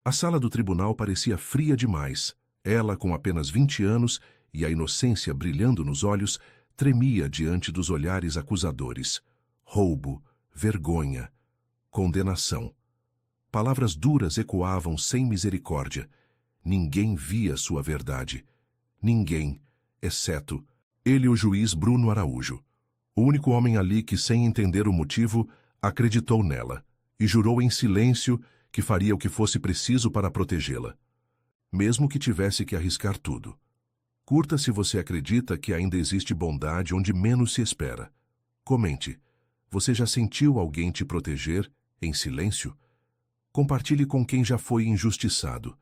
A sala do tribunal parecia fria demais. Ela, com apenas 20 anos e a inocência brilhando nos olhos, tremia diante dos olhares acusadores. Roubo, vergonha, condenação. Palavras duras ecoavam sem misericórdia. Ninguém via sua verdade. Ninguém, exceto ele, o juiz Bruno Araújo. O único homem ali que, sem entender o motivo, acreditou nela e jurou em silêncio que faria o que fosse preciso para protegê-la, mesmo que tivesse que arriscar tudo. Curta se você acredita que ainda existe bondade onde menos se espera. Comente. Você já sentiu alguém te proteger, em silêncio? Compartilhe com quem já foi injustiçado.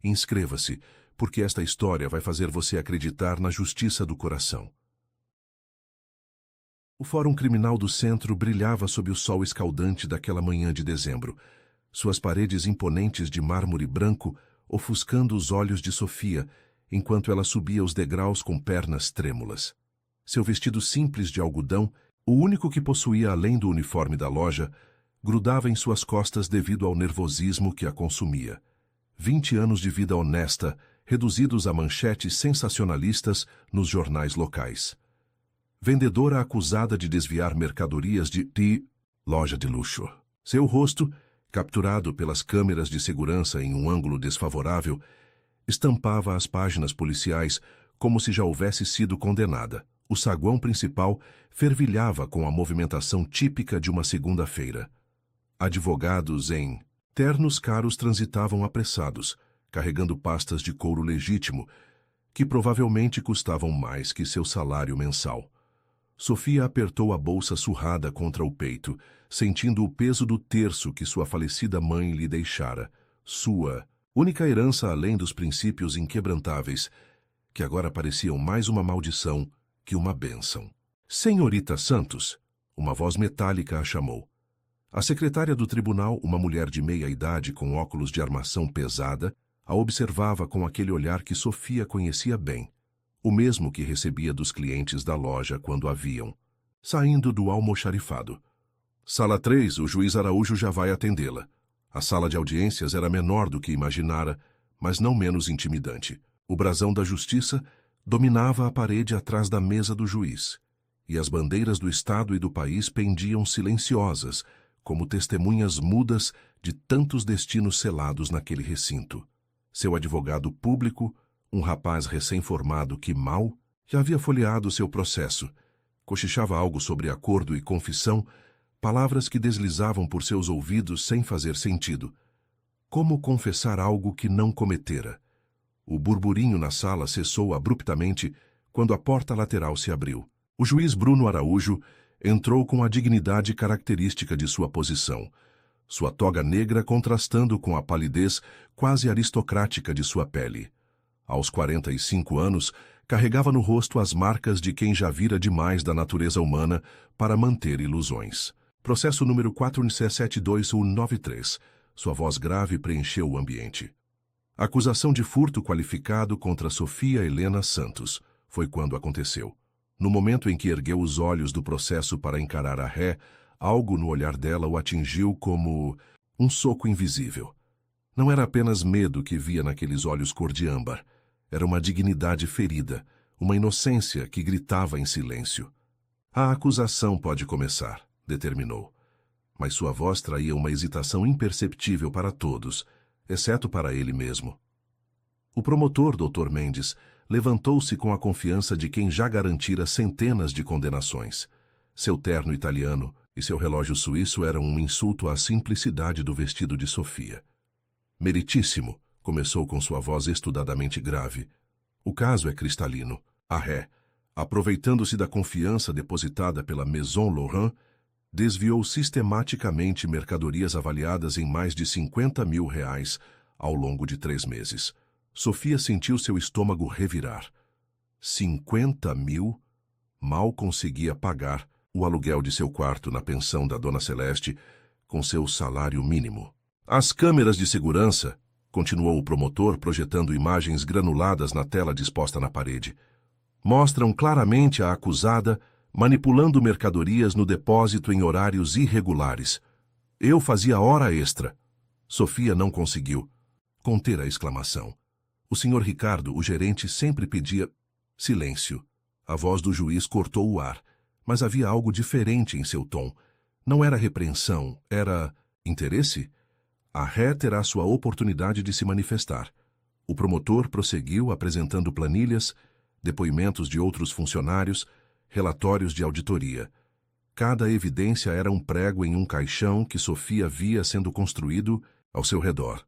Inscreva-se, porque esta história vai fazer você acreditar na justiça do coração. O Fórum Criminal do Centro brilhava sob o sol escaldante daquela manhã de dezembro, suas paredes imponentes de mármore branco ofuscando os olhos de Sofia, enquanto ela subia os degraus com pernas trêmulas. Seu vestido simples de algodão, o único que possuía além do uniforme da loja, grudava em suas costas devido ao nervosismo que a consumia. 20 anos de vida honesta, reduzidos a manchetes sensacionalistas nos jornais locais. Vendedora acusada de desviar mercadorias de loja de luxo. Seu rosto, capturado pelas câmeras de segurança em um ângulo desfavorável, estampava as páginas policiais como se já houvesse sido condenada. O saguão principal fervilhava com a movimentação típica de uma segunda-feira. Advogados em ternos caros transitavam apressados, carregando pastas de couro legítimo, que provavelmente custavam mais que seu salário mensal. Sofia apertou a bolsa surrada contra o peito, sentindo o peso do terço que sua falecida mãe lhe deixara, sua única herança além dos princípios inquebrantáveis, que agora pareciam mais uma maldição que uma bênção. Senhorita Santos, uma voz metálica a chamou. A secretária do tribunal, uma mulher de meia-idade com óculos de armação pesada, a observava com aquele olhar que Sofia conhecia bem, o mesmo que recebia dos clientes da loja quando a viam, saindo do almoxarifado. Sala 3, o juiz Araújo já vai atendê-la. A sala de audiências era menor do que imaginara, mas não menos intimidante. O brasão da justiça dominava a parede atrás da mesa do juiz, e as bandeiras do Estado e do país pendiam silenciosas, como testemunhas mudas de tantos destinos selados naquele recinto. Seu advogado público, um rapaz recém-formado que mal já havia folheado seu processo, cochichava algo sobre acordo e confissão, palavras que deslizavam por seus ouvidos sem fazer sentido. Como confessar algo que não cometera? O burburinho na sala cessou abruptamente quando a porta lateral se abriu. O juiz Bruno Araújo entrou com a dignidade característica de sua posição, sua toga negra contrastando com a palidez quase aristocrática de sua pele. Aos 45 anos, carregava no rosto as marcas de quem já vira demais da natureza humana para manter ilusões. Processo número 4172193. Sua voz grave preencheu o ambiente. Acusação de furto qualificado contra Sofia Helena Santos. Foi quando aconteceu. No momento em que ergueu os olhos do processo para encarar a ré, algo no olhar dela o atingiu como um soco invisível. Não era apenas medo que via naqueles olhos cor de âmbar. Era uma dignidade ferida, uma inocência que gritava em silêncio. A acusação pode começar, determinou. Mas sua voz traía uma hesitação imperceptível para todos, exceto para ele mesmo. O promotor, Dr. Mendes, levantou-se com a confiança de quem já garantira centenas de condenações. Seu terno italiano e seu relógio suíço eram um insulto à simplicidade do vestido de Sofia. Meritíssimo, começou com sua voz estudadamente grave. O caso é cristalino. A ré, aproveitando-se da confiança depositada pela Maison Laurent, desviou sistematicamente mercadorias avaliadas em mais de 50 mil reais ao longo de 3 meses. Sofia sentiu seu estômago revirar. 50 mil? Mal conseguia pagar o aluguel de seu quarto na pensão da Dona Celeste com seu salário mínimo. As câmeras de segurança, continuou o promotor projetando imagens granuladas na tela disposta na parede, mostram claramente a acusada manipulando mercadorias no depósito em horários irregulares. Eu fazia hora extra. Sofia não conseguiu. conter a exclamação. O Sr. Ricardo, o gerente, sempre pedia silêncio. A voz do juiz cortou o ar, mas havia algo diferente em seu tom. Não era repreensão, era interesse? A ré terá sua oportunidade de se manifestar. O promotor prosseguiu apresentando planilhas, depoimentos de outros funcionários, relatórios de auditoria. Cada evidência era um prego em um caixão que Sofia via sendo construído ao seu redor.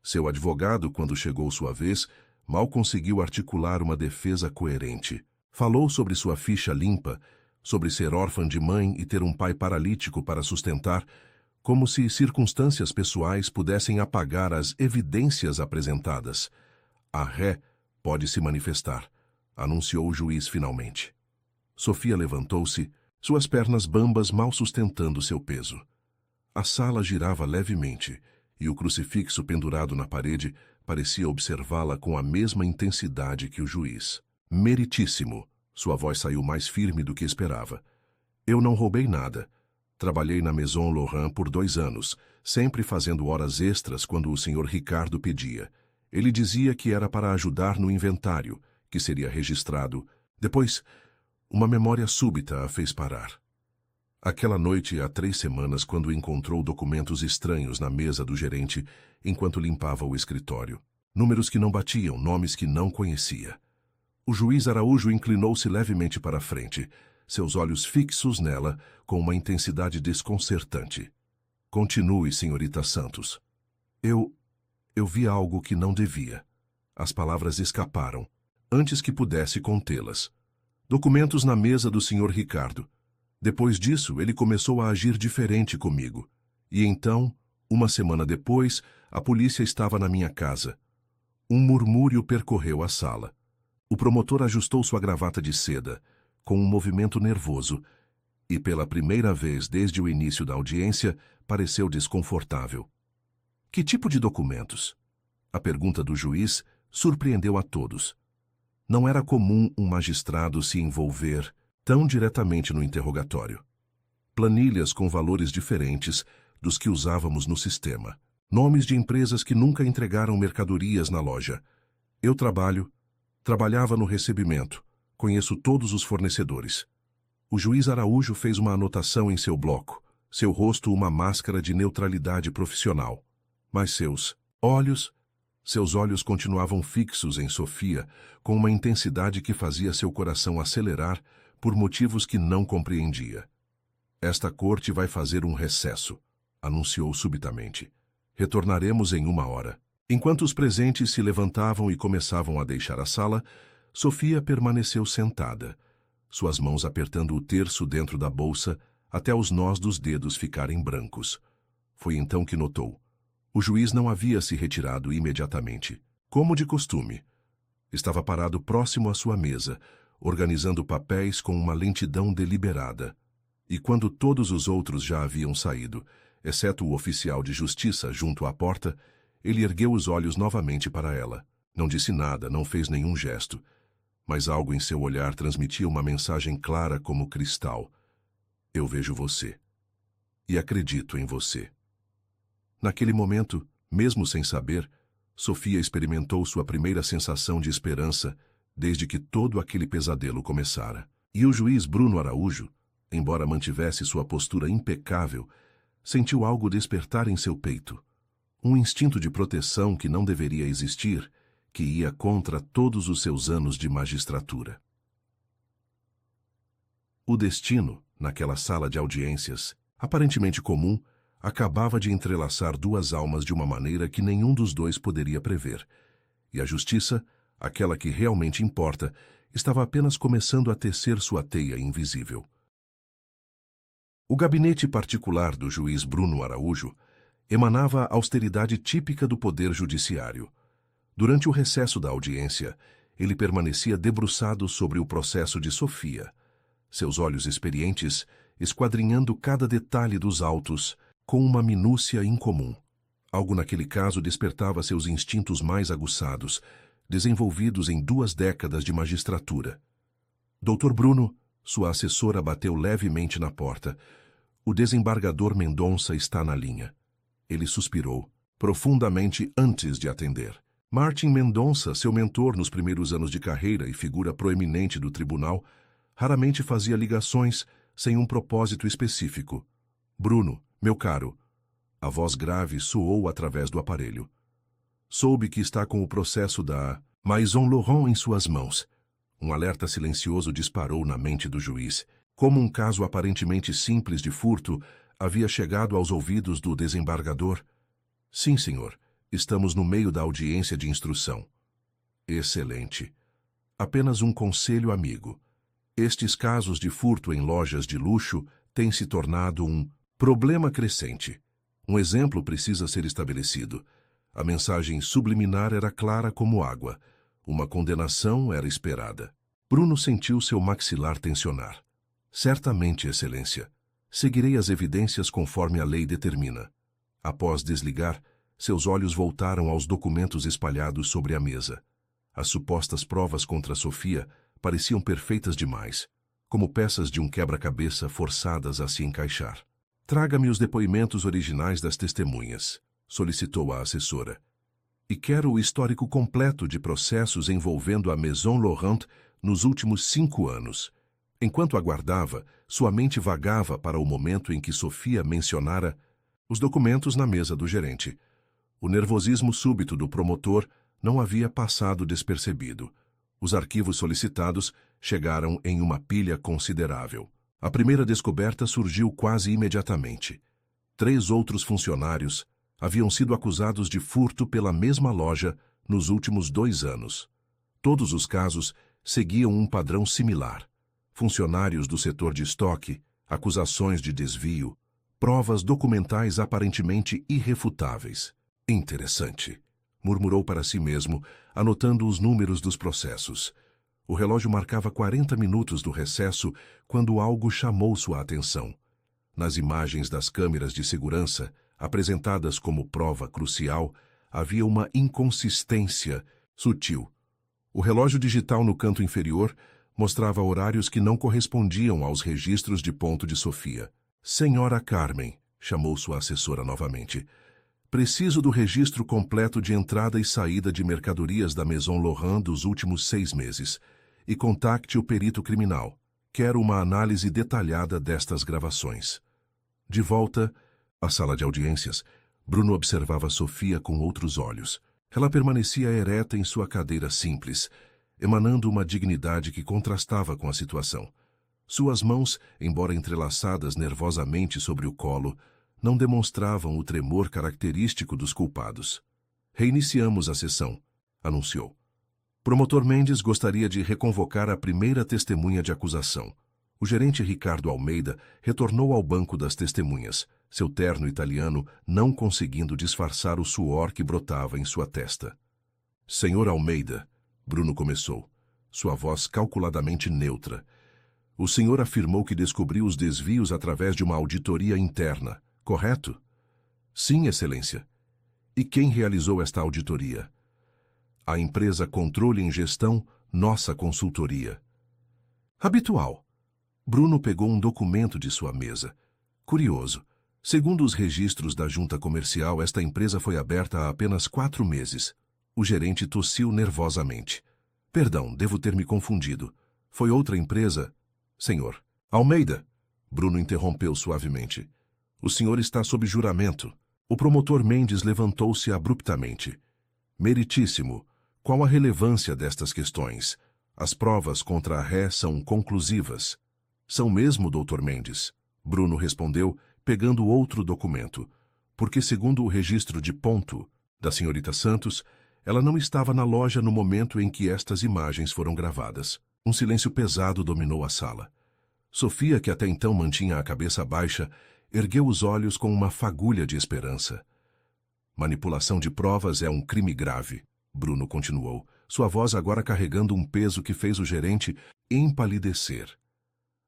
Seu advogado, quando chegou sua vez, mal conseguiu articular uma defesa coerente. Falou sobre sua ficha limpa, sobre ser órfã de mãe e ter um pai paralítico para sustentar, como se circunstâncias pessoais pudessem apagar as evidências apresentadas. A ré pode se manifestar, anunciou o juiz finalmente. Sofia levantou-se, suas pernas bambas mal sustentando seu peso. A sala girava levemente, e o crucifixo pendurado na parede parecia observá-la com a mesma intensidade que o juiz. Meritíssimo! Sua voz saiu mais firme do que esperava. Eu não roubei nada. Trabalhei na Maison Laurent por 2 anos, sempre fazendo horas extras quando o Sr. Ricardo pedia. Ele dizia que era para ajudar no inventário, que seria registrado. Depois, uma memória súbita a fez parar. Aquela noite, há 3 semanas, quando encontrou documentos estranhos na mesa do gerente enquanto limpava o escritório. Números que não batiam, nomes que não conhecia. O juiz Araújo inclinou-se levemente para a frente, seus olhos fixos nela com uma intensidade desconcertante. Continue, senhorita Santos. Eu vi algo que não devia. As palavras escaparam, antes que pudesse contê-las. Documentos na mesa do Sr. Ricardo. Depois disso, ele começou a agir diferente comigo. E então, uma semana depois, a polícia estava na minha casa. Um murmúrio percorreu a sala. O promotor ajustou sua gravata de seda, com um movimento nervoso, e pela primeira vez desde o início da audiência, pareceu desconfortável. Que tipo de documentos? A pergunta do juiz surpreendeu a todos. Não era comum um magistrado se envolver tão diretamente no interrogatório. Planilhas com valores diferentes dos que usávamos no sistema. Nomes de empresas que nunca entregaram mercadorias na loja. Eu trabalhava no recebimento. Conheço todos os fornecedores. O juiz Araújo fez uma anotação em seu bloco, seu rosto uma máscara de neutralidade profissional. Mas seus olhos continuavam fixos em Sofia, com uma intensidade que fazia seu coração acelerar por motivos que não compreendia. Esta corte vai fazer um recesso, anunciou subitamente. Retornaremos em 1 hora. Enquanto os presentes se levantavam e começavam a deixar a sala, Sofia permaneceu sentada, suas mãos apertando o terço dentro da bolsa até os nós dos dedos ficarem brancos. Foi então que notou. O juiz não havia se retirado imediatamente, como de costume. Estava parado próximo à sua mesa, organizando papéis com uma lentidão deliberada. E quando todos os outros já haviam saído, exceto o oficial de justiça junto à porta, ele ergueu os olhos novamente para ela. Não disse nada, não fez nenhum gesto. Mas algo em seu olhar transmitia uma mensagem clara como cristal. Eu vejo você. E acredito em você. Naquele momento, mesmo sem saber, Sofia experimentou sua primeira sensação de esperança desde que todo aquele pesadelo começara. E o juiz Bruno Araújo, embora mantivesse sua postura impecável, sentiu algo despertar em seu peito. Um instinto de proteção que não deveria existir, que ia contra todos os seus anos de magistratura. O destino, naquela sala de audiências, aparentemente comum, acabava de entrelaçar 2 almas de uma maneira que nenhum dos dois poderia prever, e a justiça, aquela que realmente importa, estava apenas começando a tecer sua teia invisível. O gabinete particular do juiz Bruno Araújo emanava a austeridade típica do poder judiciário. Durante o recesso da audiência, ele permanecia debruçado sobre o processo de Sofia, seus olhos experientes esquadrinhando cada detalhe dos autos com uma minúcia incomum. Algo naquele caso despertava seus instintos mais aguçados, desenvolvidos em 2 décadas de magistratura. Dr. Bruno, sua assessora bateu levemente na porta. O desembargador Mendonça está na linha. Ele suspirou. profundamente antes de atender. Martin Mendonça, seu mentor nos primeiros anos de carreira e figura proeminente do tribunal, raramente fazia ligações sem um propósito específico. Bruno, meu caro. A voz grave soou através do aparelho. Soube que está com o processo da Maison Laurent em suas mãos. Um alerta silencioso disparou na mente do juiz. Como um caso aparentemente simples de furto havia chegado aos ouvidos do desembargador. Sim, senhor. Estamos no meio da audiência de instrução. Excelente. Apenas um conselho amigo. Estes casos de furto em lojas de luxo têm se tornado um problema crescente. Um exemplo precisa ser estabelecido. A mensagem subliminar era clara como água. Uma condenação era esperada. Bruno sentiu seu maxilar tensionar. Certamente, Excelência. Seguirei as evidências conforme a lei determina. Após desligar, seus olhos voltaram aos documentos espalhados sobre a mesa. As supostas provas contra Sofia pareciam perfeitas demais, como peças de um quebra-cabeça forçadas a se encaixar. Traga-me os depoimentos originais das testemunhas, solicitou a assessora. E quero o histórico completo de processos envolvendo a Maison Laurent nos últimos 5 anos. Enquanto aguardava, sua mente vagava para o momento em que Sofia mencionara os documentos na mesa do gerente. O nervosismo súbito do promotor não havia passado despercebido. Os arquivos solicitados chegaram em uma pilha considerável. A primeira descoberta surgiu quase imediatamente. 3 outros funcionários haviam sido acusados de furto pela mesma loja nos últimos 2 anos. Todos os casos seguiam um padrão similar. Funcionários do setor de estoque, acusações de desvio, provas documentais aparentemente irrefutáveis. Interessante, murmurou para si mesmo, anotando os números dos processos. O relógio marcava 40 minutos do recesso quando algo chamou sua atenção. Nas imagens das câmeras de segurança, apresentadas como prova crucial, havia uma inconsistência sutil. O relógio digital no canto inferior mostrava horários que não correspondiam aos registros de ponto de Sofia. Senhora Carmen, chamou sua assessora novamente. Preciso do registro completo de entrada e saída de mercadorias da Maison Laurent dos últimos 6 meses. E contacte o perito criminal. Quero uma análise detalhada destas gravações. De volta à sala de audiências, Bruno observava Sofia com outros olhos. Ela permanecia ereta em sua cadeira simples, emanando uma dignidade que contrastava com a situação. Suas mãos, embora entrelaçadas nervosamente sobre o colo, não demonstravam o tremor característico dos culpados. Reiniciamos a sessão, anunciou. Promotor Mendes gostaria de reconvocar a primeira testemunha de acusação. O gerente Ricardo Almeida retornou ao banco das testemunhas, seu terno italiano não conseguindo disfarçar o suor que brotava em sua testa. Senhor Almeida, Bruno começou, sua voz calculadamente neutra. O senhor afirmou que descobriu os desvios através de uma auditoria interna, correto? Sim, Excelência. E quem realizou esta auditoria? A empresa Controle em Gestão, nossa consultoria. Habitual. Bruno pegou um documento de sua mesa. Curioso. Segundo os registros da junta comercial, esta empresa foi aberta há apenas 4 meses. O gerente tossiu nervosamente. Perdão, devo ter me confundido. Foi outra empresa? Senhor. Almeida. Bruno interrompeu suavemente. O senhor está sob juramento. O promotor Mendes levantou-se abruptamente. Meritíssimo. Qual a relevância destas questões? As provas contra a ré são conclusivas. São mesmo, doutor Mendes? Bruno respondeu, pegando outro documento. Porque, segundo o registro de ponto da senhorita Santos, ela não estava na loja no momento em que estas imagens foram gravadas. Um silêncio pesado dominou a sala. Sofia, que até então mantinha a cabeça baixa, ergueu os olhos com uma fagulha de esperança. Manipulação de provas é um crime grave, Bruno continuou, sua voz agora carregando um peso que fez o gerente empalidecer.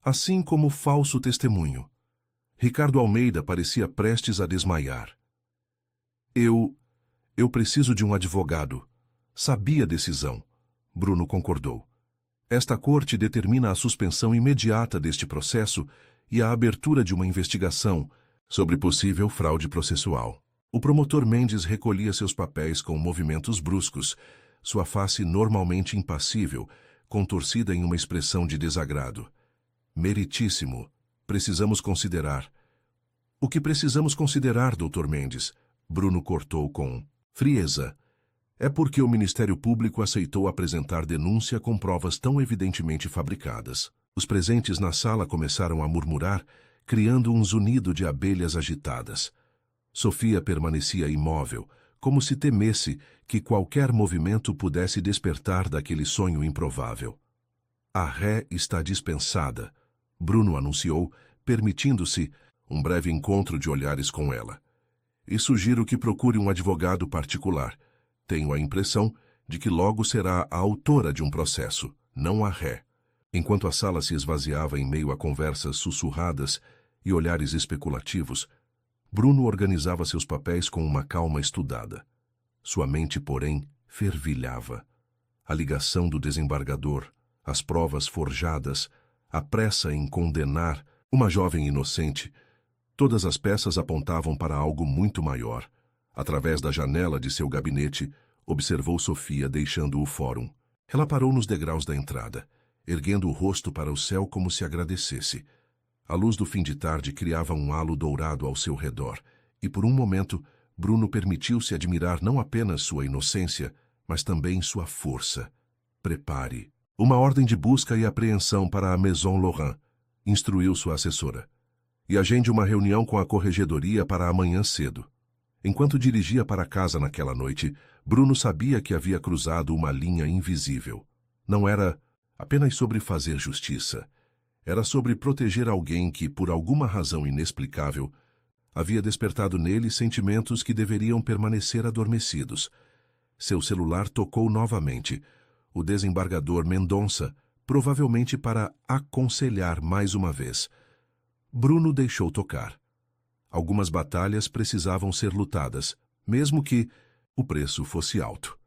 Assim como falso testemunho. Ricardo Almeida parecia prestes a desmaiar. Eu preciso de um advogado. Sabia a decisão. Bruno concordou. Esta corte determina a suspensão imediata deste processo e a abertura de uma investigação sobre possível fraude processual. O promotor Mendes recolhia seus papéis com movimentos bruscos, sua face normalmente impassível, contorcida em uma expressão de desagrado. Meritíssimo. Precisamos considerar. O que precisamos considerar, Dr. Mendes? Bruno cortou com frieza. É porque o Ministério Público aceitou apresentar denúncia com provas tão evidentemente fabricadas. Os presentes na sala começaram a murmurar, criando um zunido de abelhas agitadas. Sofia permanecia imóvel, como se temesse que qualquer movimento pudesse despertar daquele sonho improvável. A ré está dispensada, Bruno anunciou, permitindo-se um breve encontro de olhares com ela. E sugiro que procure um advogado particular. Tenho a impressão de que logo será a autora de um processo, não a ré. Enquanto a sala se esvaziava em meio a conversas sussurradas e olhares especulativos, Bruno organizava seus papéis com uma calma estudada. Sua mente, porém, fervilhava. A ligação do desembargador, as provas forjadas, a pressa em condenar uma jovem inocente, todas as peças apontavam para algo muito maior. Através da janela de seu gabinete, observou Sofia deixando o fórum. Ela parou nos degraus da entrada, erguendo o rosto para o céu como se agradecesse. A luz do fim de tarde criava um halo dourado ao seu redor, e por um momento Bruno permitiu-se admirar não apenas sua inocência, mas também sua força. Prepare. Uma ordem de busca e apreensão para a Maison Laurent, instruiu sua assessora. E agende uma reunião com a corregedoria para amanhã cedo. Enquanto dirigia para casa naquela noite, Bruno sabia que havia cruzado uma linha invisível. Não era apenas sobre fazer justiça. Era sobre proteger alguém que, por alguma razão inexplicável, havia despertado nele sentimentos que deveriam permanecer adormecidos. Seu celular tocou novamente. O desembargador Mendonça, provavelmente para aconselhar mais uma vez. Bruno deixou tocar. Algumas batalhas precisavam ser lutadas, mesmo que o preço fosse alto.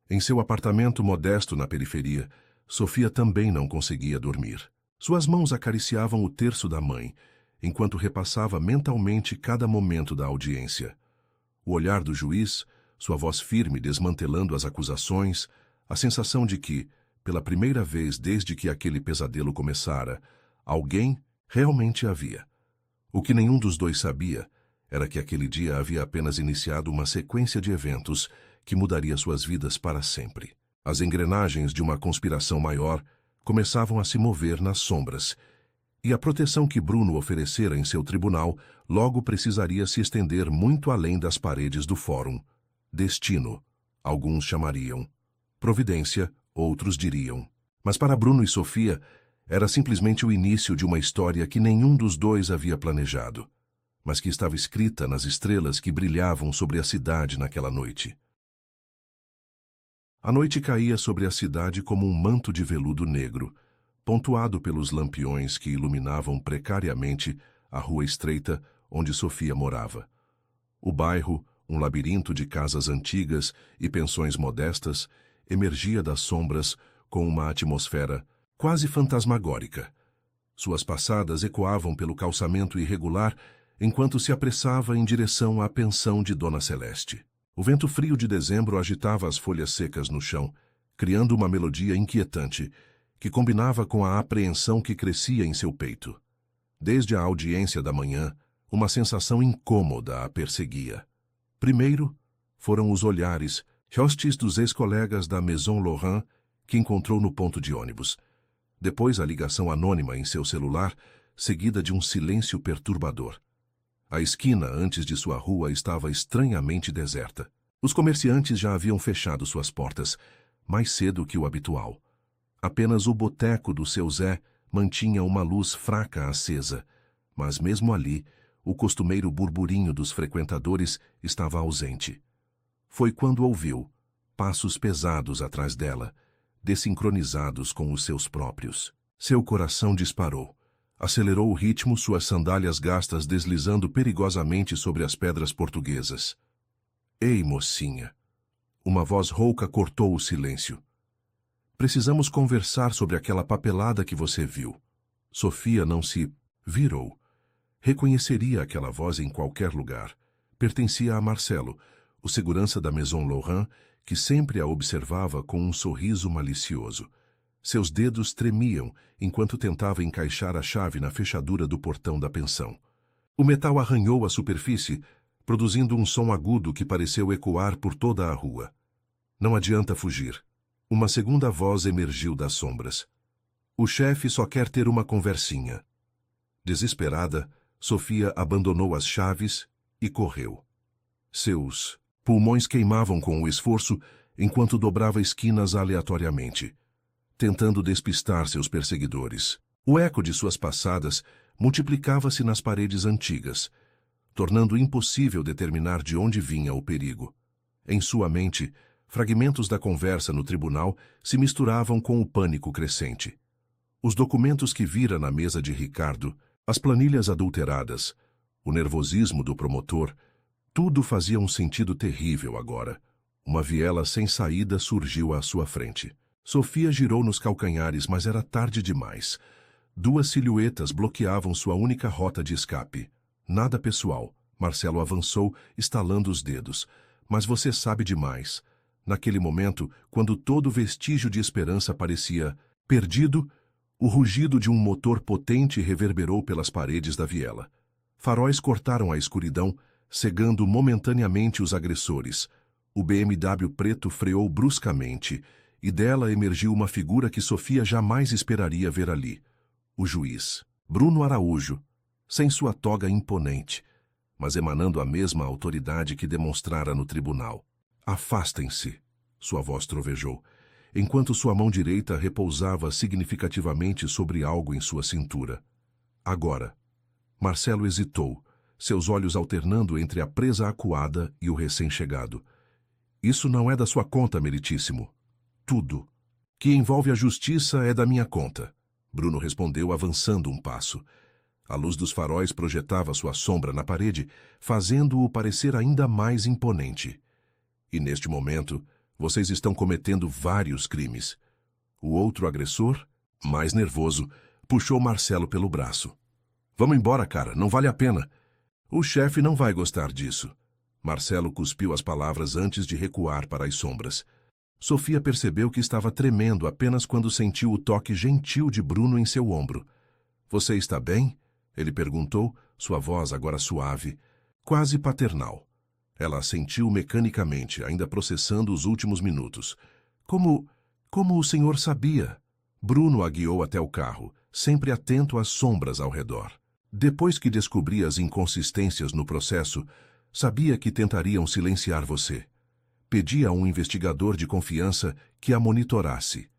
Em seu apartamento modesto na periferia, Sofia também não conseguia dormir. Suas mãos acariciavam o terço da mãe, enquanto repassava mentalmente cada momento da audiência. O olhar do juiz, sua voz firme desmantelando as acusações, a sensação de que, pela primeira vez desde que aquele pesadelo começara, alguém realmente havia. O que nenhum dos dois sabia era que aquele dia havia apenas iniciado uma sequência de eventos que mudaria suas vidas para sempre. As engrenagens de uma conspiração maior começavam a se mover nas sombras, e a proteção que Bruno oferecera em seu tribunal logo precisaria se estender muito além das paredes do fórum. Destino, alguns chamariam. Providência, outros diriam. Mas para Bruno e Sofia, era simplesmente o início de uma história que nenhum dos dois havia planejado, mas que estava escrita nas estrelas que brilhavam sobre a cidade naquela noite. A noite caía sobre a cidade como um manto de veludo negro, pontuado pelos lampiões que iluminavam precariamente a rua estreita onde Sofia morava. O bairro, um labirinto de casas antigas e pensões modestas, emergia das sombras com uma atmosfera quase fantasmagórica. Suas passadas ecoavam pelo calçamento irregular enquanto se apressava em direção à pensão de Dona Celeste. O vento frio de dezembro agitava as folhas secas no chão, criando uma melodia inquietante que combinava com a apreensão que crescia em seu peito. Desde a audiência da manhã, uma sensação incômoda a perseguia. Primeiro, foram os olhares, hostis dos ex-colegas da Maison Laurent que encontrou no ponto de ônibus. Depois a ligação anônima em seu celular, seguida de um silêncio perturbador. A esquina antes de sua rua estava estranhamente deserta. Os comerciantes já haviam fechado suas portas, mais cedo que o habitual. Apenas o boteco do seu Zé mantinha uma luz fraca acesa, mas mesmo ali, o costumeiro burburinho dos frequentadores estava ausente. Foi quando ouviu passos pesados atrás dela, desincronizados com os seus próprios. Seu coração disparou. Acelerou o ritmo, suas sandálias gastas deslizando perigosamente sobre as pedras portuguesas. Ei, mocinha! Uma voz rouca cortou o silêncio. Precisamos conversar sobre aquela papelada que você viu. Sofia não se virou. Reconheceria aquela voz em qualquer lugar, Pertencia a Marcelo, o segurança da Maison Laurent, que sempre a observava com um sorriso malicioso. Seus dedos tremiam enquanto tentava encaixar a chave na fechadura do portão da pensão. O metal arranhou a superfície, produzindo um som agudo que pareceu ecoar por toda a rua. Não adianta fugir. Uma segunda voz emergiu das sombras. O chefe só quer ter uma conversinha. Desesperada, Sofia abandonou as chaves e correu. Seus pulmões queimavam com o esforço enquanto dobrava esquinas aleatoriamente, tentando despistar seus perseguidores. O eco de suas passadas multiplicava-se nas paredes antigas, tornando impossível determinar de onde vinha o perigo. Em sua mente, fragmentos da conversa no tribunal se misturavam com o pânico crescente. Os documentos que vira na mesa de Ricardo, as planilhas adulteradas, o nervosismo do promotor, tudo fazia um sentido terrível agora. Uma viela sem saída surgiu à sua frente. Sofia girou nos calcanhares, mas era tarde demais. Duas silhuetas bloqueavam sua única rota de escape. Nada pessoal. Marcelo avançou, estalando os dedos. Mas você sabe demais. Naquele momento, quando todo vestígio de esperança parecia perdido, o rugido de um motor potente reverberou pelas paredes da viela. Faróis cortaram a escuridão, cegando momentaneamente os agressores. O BMW preto freou bruscamente, e dela emergiu uma figura que Sofia jamais esperaria ver ali. O juiz, Bruno Araújo, sem sua toga imponente, mas emanando a mesma autoridade que demonstrara no tribunal. Afastem-se, sua voz trovejou, enquanto sua mão direita repousava significativamente sobre algo em sua cintura. Agora. Marcelo hesitou, seus olhos alternando entre a presa acuada e o recém-chegado. Isso não é da sua conta, meritíssimo. Tudo que envolve a justiça é da minha conta, Bruno respondeu, avançando um passo. A luz dos faróis projetava sua sombra na parede, fazendo-o parecer ainda mais imponente. E neste momento, vocês estão cometendo vários crimes. O outro agressor, mais nervoso, puxou Marcelo pelo braço. Vamos embora, cara, não vale a pena. O chefe não vai gostar disso. Marcelo cuspiu as palavras antes de recuar para as sombras. Sofia percebeu que estava tremendo apenas quando sentiu o toque gentil de Bruno em seu ombro. Você está bem? Ele perguntou, sua voz agora suave, quase paternal. Ela assentiu mecanicamente, ainda processando os últimos minutos. Como o senhor sabia? Bruno a guiou até o carro, sempre atento às sombras ao redor. Depois que descobri as inconsistências no processo, sabia que tentariam silenciar você. Pedi a um investigador de confiança que a monitorasse.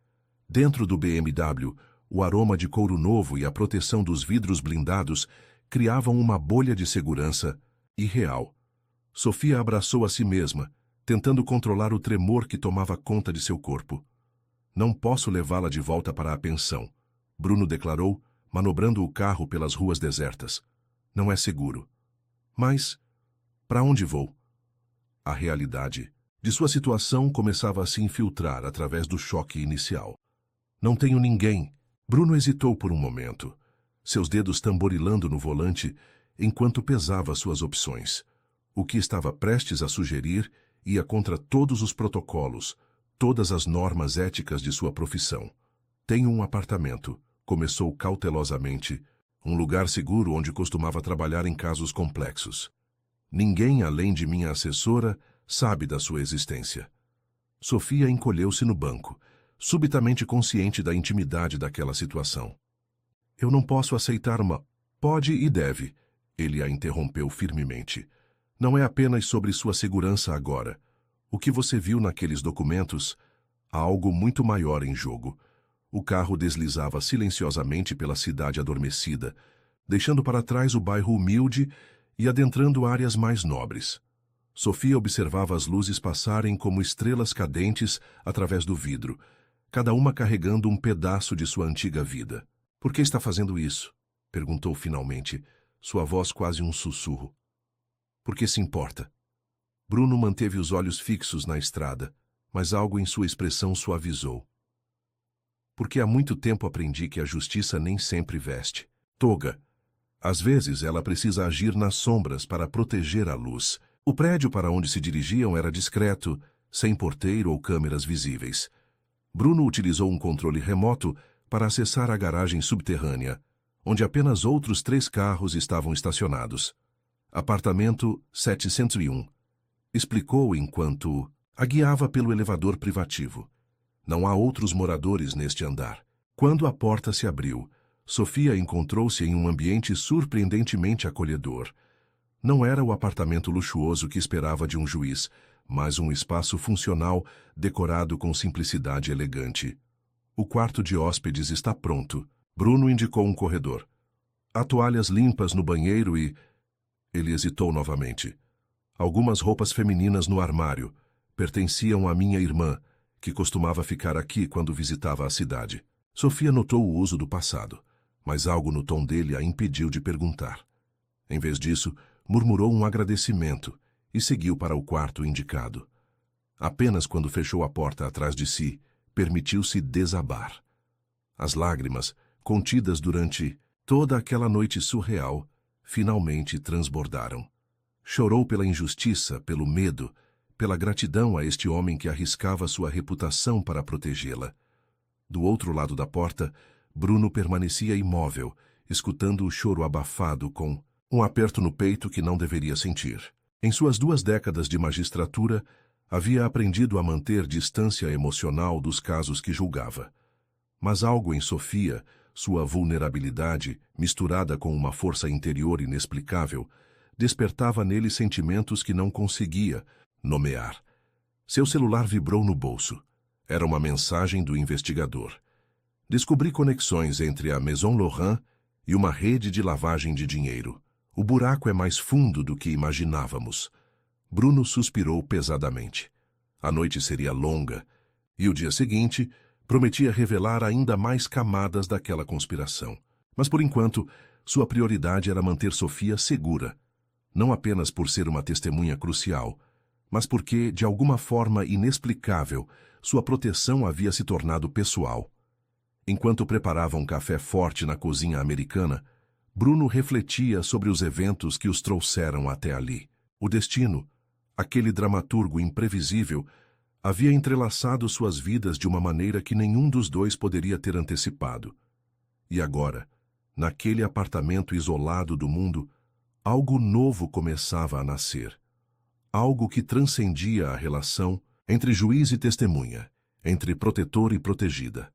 Dentro do BMW, o aroma de couro novo e a proteção dos vidros blindados criavam uma bolha de segurança irreal. Sofia abraçou a si mesma, tentando controlar o tremor que tomava conta de seu corpo. Não posso levá-la de volta para a pensão, Bruno declarou, manobrando o carro pelas ruas desertas. Não é seguro. Mas, para onde vou? A realidade de sua situação começava a se infiltrar através do choque inicial. Não tenho ninguém. Bruno hesitou por um momento, seus dedos tamborilando no volante enquanto pesava suas opções. O que estava prestes a sugerir ia contra todos os protocolos, todas as normas éticas de sua profissão. Tenho um apartamento, começou cautelosamente, um lugar seguro onde costumava trabalhar em casos complexos. Ninguém além de minha assessora sabe da sua existência. Sofia encolheu-se no banco, subitamente consciente da intimidade daquela situação. Eu não posso aceitar uma... Pode e deve, ele a interrompeu firmemente. Não é apenas sobre sua segurança agora. O que você viu naqueles documentos, há algo muito maior em jogo. O carro deslizava silenciosamente pela cidade adormecida, deixando para trás o bairro humilde e adentrando áreas mais nobres. Sofia observava as luzes passarem como estrelas cadentes através do vidro, cada uma carregando um pedaço de sua antiga vida. — Por que está fazendo isso? Perguntou finalmente, sua voz quase um sussurro. — Por que se importa? Bruno manteve os olhos fixos na estrada, mas algo em sua expressão suavizou. Porque há muito tempo aprendi que a justiça nem sempre veste toga. Às vezes ela precisa agir nas sombras para proteger a luz. O prédio para onde se dirigiam era discreto, sem porteiro ou câmeras visíveis. Bruno utilizou um controle remoto para acessar a garagem subterrânea, onde apenas outros 3 carros estavam estacionados. Apartamento 701. Explicou enquanto a guiava pelo elevador privativo. Não há outros moradores neste andar. Quando a porta se abriu, Sofia encontrou-se em um ambiente surpreendentemente acolhedor. Não era o apartamento luxuoso que esperava de um juiz, mas um espaço funcional decorado com simplicidade elegante. O quarto de hóspedes está pronto. Bruno indicou um corredor. Há toalhas limpas no banheiro e... Ele hesitou novamente. Algumas roupas femininas no armário. Pertenciam à minha irmã, que costumava ficar aqui quando visitava a cidade. Sofia notou o uso do passado, mas algo no tom dele a impediu de perguntar. Em vez disso, murmurou um agradecimento e seguiu para o quarto indicado. Apenas quando fechou a porta atrás de si, permitiu-se desabar. As lágrimas, contidas durante toda aquela noite surreal, finalmente transbordaram. Chorou pela injustiça, pelo medo, pela gratidão a este homem que arriscava sua reputação para protegê-la. Do outro lado da porta, Bruno permanecia imóvel, escutando o choro abafado com um aperto no peito que não deveria sentir. Em suas 2 décadas de magistratura, havia aprendido a manter distância emocional dos casos que julgava. Mas algo em Sofia, sua vulnerabilidade, misturada com uma força interior inexplicável, despertava nele sentimentos que não conseguia nomear. Seu celular vibrou no bolso. Era uma mensagem do investigador. Descobri conexões entre a Maison Laurent e uma rede de lavagem de dinheiro. O buraco é mais fundo do que imaginávamos. Bruno suspirou pesadamente. A noite seria longa, e o dia seguinte prometia revelar ainda mais camadas daquela conspiração. Mas, por enquanto, sua prioridade era manter Sofia segura, não apenas por ser uma testemunha crucial, mas porque, de alguma forma inexplicável, sua proteção havia se tornado pessoal. Enquanto preparava um café forte na cozinha americana, Bruno refletia sobre os eventos que os trouxeram até ali. O destino, aquele dramaturgo imprevisível, havia entrelaçado suas vidas de uma maneira que nenhum dos dois poderia ter antecipado. E agora, naquele apartamento isolado do mundo, algo novo começava a nascer. Algo que transcendia a relação entre juiz e testemunha, entre protetor e protegida.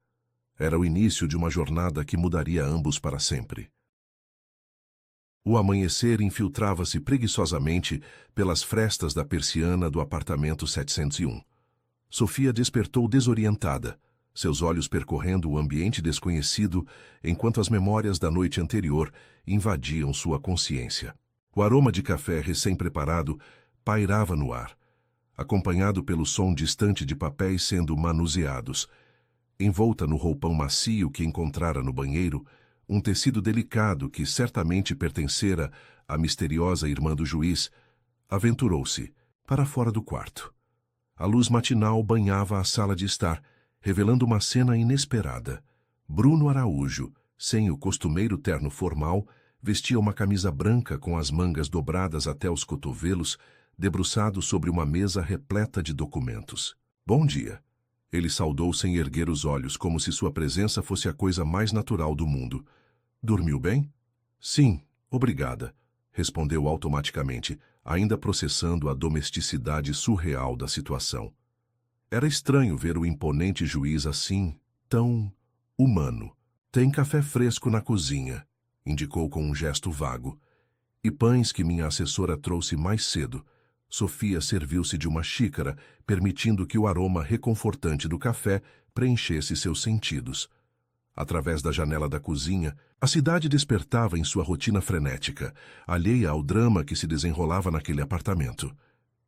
Era o início de uma jornada que mudaria ambos para sempre. O amanhecer infiltrava-se preguiçosamente pelas frestas da persiana do apartamento 701. Sofia despertou desorientada, seus olhos percorrendo o ambiente desconhecido enquanto as memórias da noite anterior invadiam sua consciência. O aroma de café recém-preparado pairava no ar, acompanhado pelo som distante de papéis sendo manuseados. Envolta no roupão macio que encontrara no banheiro, um tecido delicado que certamente pertencera à misteriosa irmã do juiz, aventurou-se para fora do quarto. A luz matinal banhava a sala de estar, revelando uma cena inesperada. Bruno Araújo, sem o costumeiro terno formal, vestia uma camisa branca com as mangas dobradas até os cotovelos, debruçado sobre uma mesa repleta de documentos. Bom dia. Ele saudou sem erguer os olhos, como se sua presença fosse a coisa mais natural do mundo. Dormiu bem? Sim, obrigada, respondeu automaticamente, ainda processando a domesticidade surreal da situação. Era estranho ver o imponente juiz assim, tão humano. Tem café fresco na cozinha, indicou com um gesto vago. E pães que minha assessora trouxe mais cedo. Sofia serviu-se de uma xícara, permitindo que o aroma reconfortante do café preenchesse seus sentidos. Através da janela da cozinha, a cidade despertava em sua rotina frenética, alheia ao drama que se desenrolava naquele apartamento.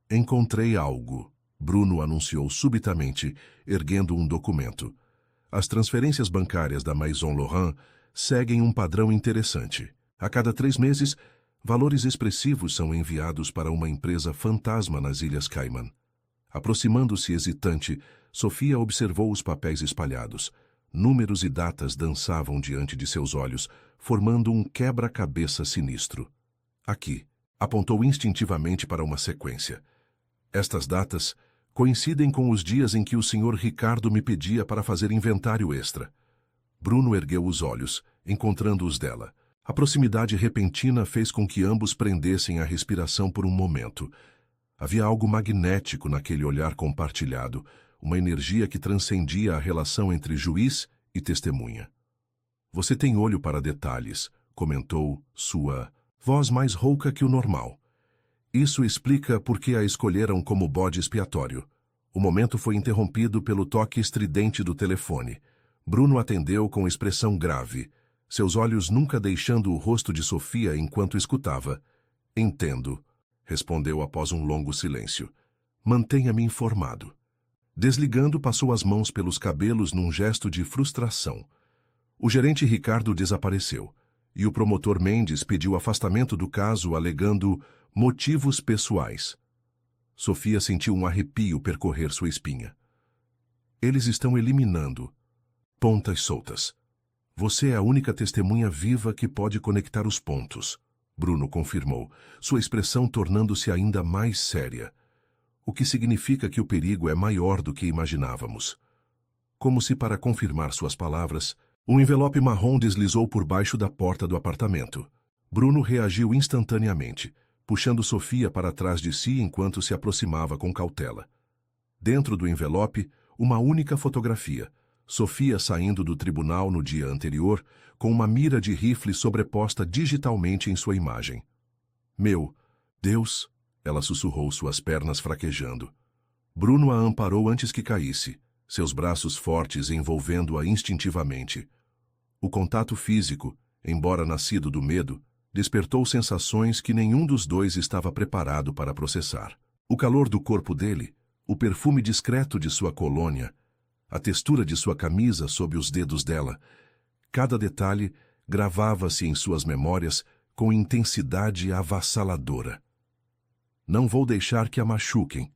Encontrei algo, Bruno anunciou subitamente, erguendo um documento. As transferências bancárias da Maison Laurent seguem um padrão interessante. A cada 3 meses, valores expressivos são enviados para uma empresa fantasma nas Ilhas Cayman. Aproximando-se hesitante, Sofia observou os papéis espalhados. Números e datas dançavam diante de seus olhos, formando um quebra-cabeça sinistro. Aqui, Apontou instintivamente para uma sequência. Estas datas coincidem com os dias em que o Sr. Ricardo me pedia para fazer inventário extra. Bruno ergueu os olhos, encontrando os dela. A proximidade repentina fez com que ambos prendessem a respiração por um momento. Havia algo magnético naquele olhar compartilhado, uma energia que transcendia a relação entre juiz e testemunha. Você tem olho para detalhes, comentou sua voz mais rouca que o normal. Isso explica por que a escolheram como bode expiatório. O momento foi interrompido pelo toque estridente do telefone. Bruno atendeu com expressão grave, seus olhos nunca deixando o rosto de Sofia enquanto escutava. Entendo, respondeu após um longo silêncio. Mantenha-me informado. Desligando, passou as mãos pelos cabelos num gesto de frustração. O gerente Ricardo desapareceu, e o promotor Mendes pediu afastamento do caso alegando motivos pessoais. Sofia sentiu um arrepio percorrer sua espinha. Eles estão eliminando pontas soltas. Você é a única testemunha viva que pode conectar os pontos, Bruno confirmou, sua expressão tornando-se ainda mais séria. O que significa que o perigo é maior do que imaginávamos. Como se para confirmar suas palavras, um envelope marrom deslizou por baixo da porta do apartamento. Bruno reagiu instantaneamente, puxando Sofia para trás de si enquanto se aproximava com cautela. Dentro do envelope, uma única fotografia. Sofia saindo do tribunal no dia anterior, com uma mira de rifle sobreposta digitalmente em sua imagem. Meu Deus! Ela sussurrou, suas pernas fraquejando. Bruno a amparou antes que caísse, seus braços fortes envolvendo-a instintivamente. O contato físico, embora nascido do medo, despertou sensações que nenhum dos dois estava preparado para processar. O calor do corpo dele, o perfume discreto de sua colônia, a textura de sua camisa sob os dedos dela. Cada detalhe gravava-se em suas memórias com intensidade avassaladora. Não vou deixar que a machuquem,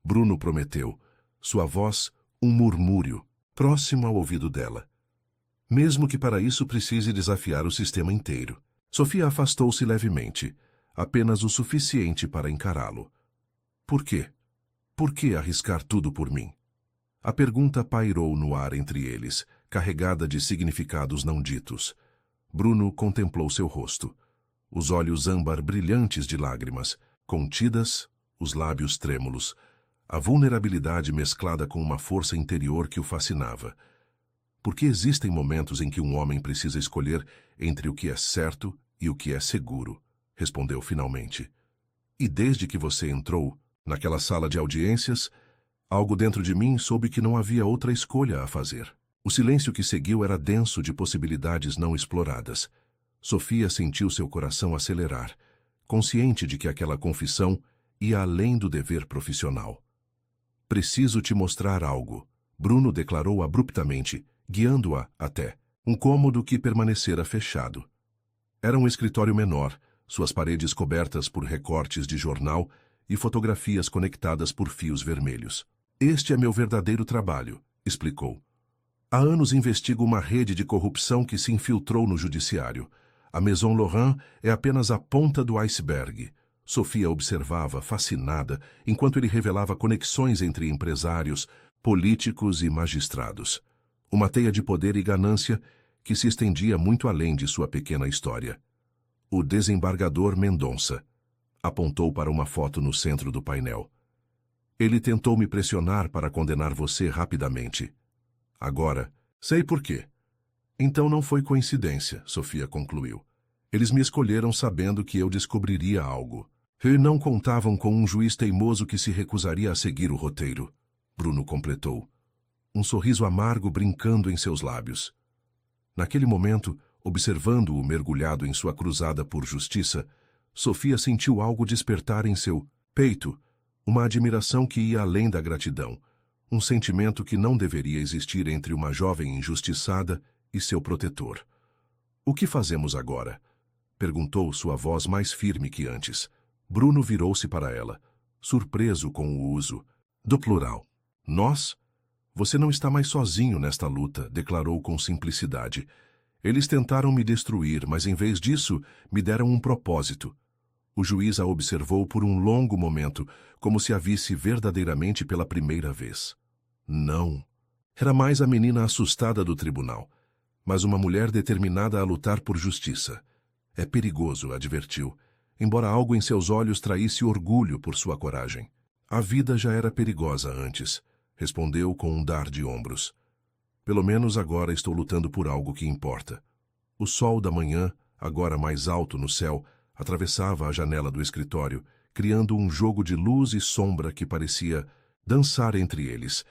Bruno prometeu, sua voz um murmúrio, próximo ao ouvido dela. Mesmo que para isso precise desafiar o sistema inteiro. Sofia afastou-se levemente, apenas o suficiente para encará-lo. Por quê? Por que arriscar tudo por mim? A pergunta pairou no ar entre eles, carregada de significados não ditos. Bruno contemplou seu rosto. Os olhos âmbar brilhantes de lágrimas, contidas, os lábios trêmulos, a vulnerabilidade mesclada com uma força interior que o fascinava. Porque existem momentos em que um homem precisa escolher entre o que é certo e o que é seguro, respondeu finalmente. E desde que você entrou, naquela sala de audiências, algo dentro de mim soube que não havia outra escolha a fazer. O silêncio que seguiu era denso de possibilidades não exploradas. Sofia sentiu seu coração acelerar, consciente de que aquela confissão ia além do dever profissional. Preciso te mostrar algo, Bruno declarou abruptamente, guiando-a até um cômodo que permanecera fechado. Era um escritório menor, suas paredes cobertas por recortes de jornal e fotografias conectadas por fios vermelhos. Este é meu verdadeiro trabalho, explicou. Há anos investigo uma rede de corrupção que se infiltrou no judiciário. A Maison Laurent é apenas a ponta do iceberg. Sofia observava, fascinada, enquanto ele revelava conexões entre empresários, políticos e magistrados. Uma teia de poder e ganância que se estendia muito além de sua pequena história. O desembargador Mendonça apontou para uma foto no centro do painel. Ele tentou me pressionar para condenar você rapidamente. Agora, sei por quê. Então não foi coincidência, Sofia concluiu. Eles me escolheram sabendo que eu descobriria algo. E não contavam com um juiz teimoso que se recusaria a seguir o roteiro. Bruno completou. Um sorriso amargo brincando em seus lábios. Naquele momento, observando-o mergulhado em sua cruzada por justiça, Sofia sentiu algo despertar em seu peito, uma admiração que ia além da gratidão, um sentimento que não deveria existir entre uma jovem injustiçada e seu protetor. O que fazemos agora? Perguntou sua voz mais firme que antes. Bruno virou-se para ela, surpreso com o uso do plural. Nós? Você não está mais sozinho nesta luta, declarou com simplicidade. Eles tentaram me destruir, mas em vez disso, me deram um propósito. O juiz a observou por um longo momento, como se a visse verdadeiramente pela primeira vez. Não. Era mais a menina assustada do tribunal, mas uma mulher determinada a lutar por justiça. É perigoso, advertiu, embora algo em seus olhos traísse orgulho por sua coragem. A vida já era perigosa antes, respondeu com um dar de ombros. Pelo menos agora estou lutando por algo que importa. O sol da manhã, agora mais alto no céu, atravessava a janela do escritório, criando um jogo de luz e sombra que parecia dançar entre eles.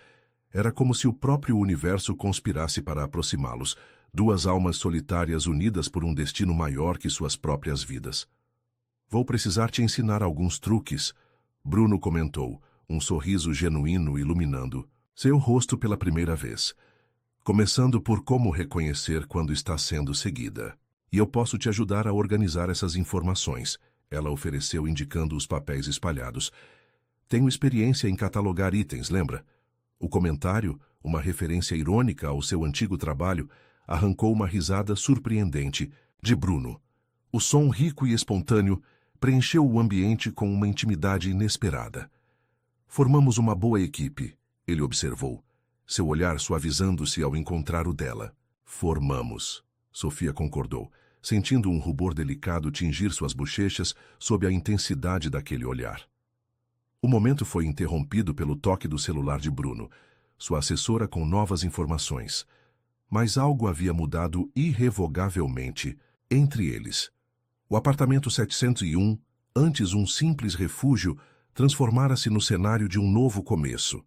Era como se o próprio universo conspirasse para aproximá-los, duas almas solitárias unidas por um destino maior que suas próprias vidas. Vou precisar te ensinar alguns truques, Bruno comentou, um sorriso genuíno iluminando seu rosto pela primeira vez. Começando por como reconhecer quando está sendo seguida. E eu posso te ajudar a organizar essas informações, ela ofereceu indicando os papéis espalhados. Tenho experiência em catalogar itens, lembra? O comentário, uma referência irônica ao seu antigo trabalho, arrancou uma risada surpreendente de Bruno. O som rico e espontâneo preencheu o ambiente com uma intimidade inesperada. Formamos uma boa equipe, ele observou, seu olhar suavizando-se ao encontrar o dela. Formamos, Sofia concordou, sentindo um rubor delicado tingir suas bochechas sob a intensidade daquele olhar. O momento foi interrompido pelo toque do celular de Bruno, sua assessora com novas informações. Mas algo havia mudado irrevogavelmente entre eles. O apartamento 701, antes um simples refúgio, transformara-se no cenário de um novo começo.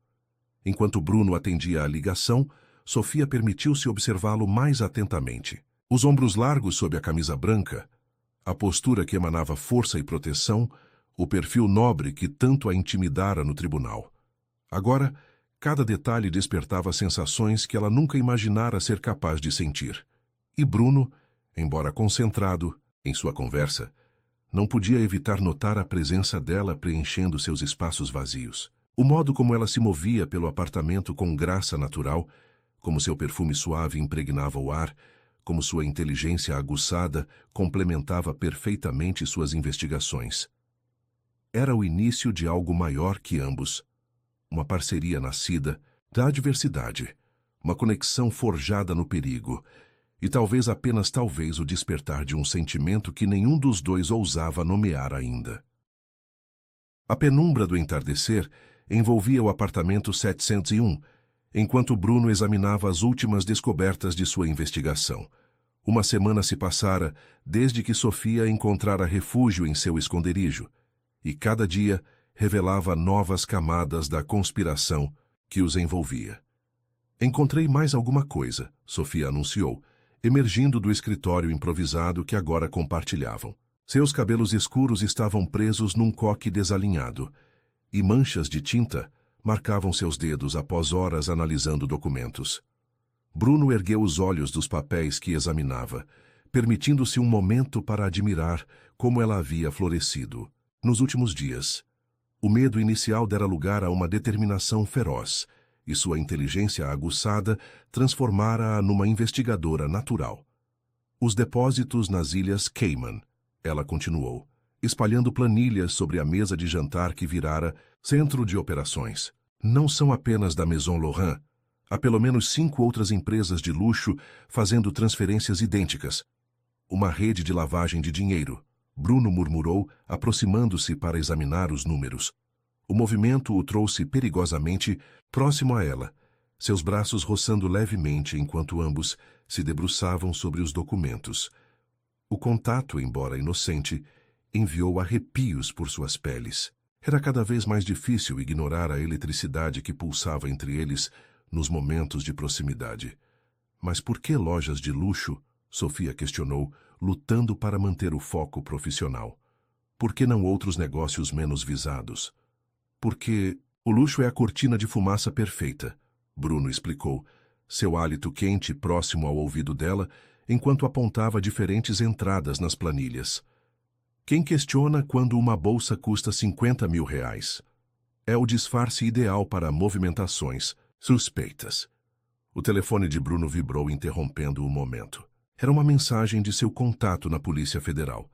Enquanto Bruno atendia à ligação, Sofia permitiu-se observá-lo mais atentamente. Os ombros largos sob a camisa branca, a postura que emanava força e proteção, o perfil nobre que tanto a intimidara no tribunal. Agora, cada detalhe despertava sensações que ela nunca imaginara ser capaz de sentir. E Bruno, embora concentrado em sua conversa, não podia evitar notar a presença dela preenchendo seus espaços vazios. O modo como ela se movia pelo apartamento com graça natural, como seu perfume suave impregnava o ar, como sua inteligência aguçada complementava perfeitamente suas investigações. Era o início de algo maior que ambos. Uma parceria nascida da adversidade, uma conexão forjada no perigo, e talvez apenas talvez o despertar de um sentimento que nenhum dos dois ousava nomear ainda. A penumbra do entardecer envolvia o apartamento 701, enquanto Bruno examinava as últimas descobertas de sua investigação. Uma semana se passara desde que Sofia encontrara refúgio em seu esconderijo, e cada dia revelava novas camadas da conspiração que os envolvia. Encontrei mais alguma coisa, Sofia anunciou, emergindo do escritório improvisado que agora compartilhavam. Seus cabelos escuros estavam presos num coque desalinhado, e manchas de tinta marcavam seus dedos após horas analisando documentos. Bruno ergueu os olhos dos papéis que examinava, permitindo-se um momento para admirar como ela havia florescido. Nos últimos dias, o medo inicial dera lugar a uma determinação feroz, e sua inteligência aguçada transformara-a numa investigadora natural. Os depósitos nas Ilhas Cayman, ela continuou, espalhando planilhas sobre a mesa de jantar que virara centro de operações. Não são apenas da Maison Laurent. Há pelo menos 5 outras empresas de luxo fazendo transferências idênticas. Uma rede de lavagem de dinheiro, Bruno murmurou, aproximando-se para examinar os números. O movimento o trouxe perigosamente próximo a ela, seus braços roçando levemente enquanto ambos se debruçavam sobre os documentos. O contato, embora inocente, enviou arrepios por suas peles. Era cada vez mais difícil ignorar a eletricidade que pulsava entre eles nos momentos de proximidade. Mas por que lojas de luxo? Sofia questionou, lutando para manter o foco profissional. Por que não outros negócios menos visados? Porque o luxo é a cortina de fumaça perfeita, Bruno explicou, seu hálito quente próximo ao ouvido dela, enquanto apontava diferentes entradas nas planilhas. Quem questiona quando uma bolsa custa 50 mil reais? É o disfarce ideal para movimentações suspeitas. O telefone de Bruno vibrou, interrompendo o momento. Era uma mensagem de seu contato na Polícia Federal.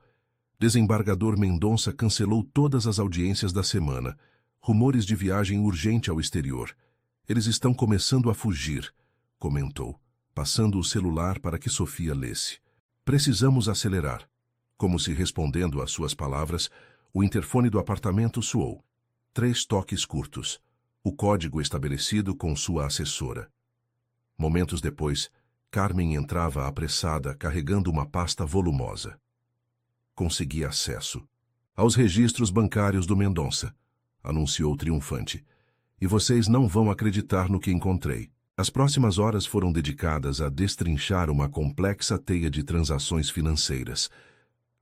Desembargador Mendonça cancelou todas as audiências da semana. Rumores de viagem urgente ao exterior. Eles estão começando a fugir, comentou, passando o celular para que Sofia lesse. Precisamos acelerar. Como se respondendo às suas palavras, o interfone do apartamento soou. 3 toques curtos. O código estabelecido com sua assessora. Momentos depois, Carmen entrava apressada, carregando uma pasta volumosa. Consegui acesso aos registros bancários do Mendonça, anunciou triunfante. E vocês não vão acreditar no que encontrei. As próximas horas foram dedicadas a destrinchar uma complexa teia de transações financeiras.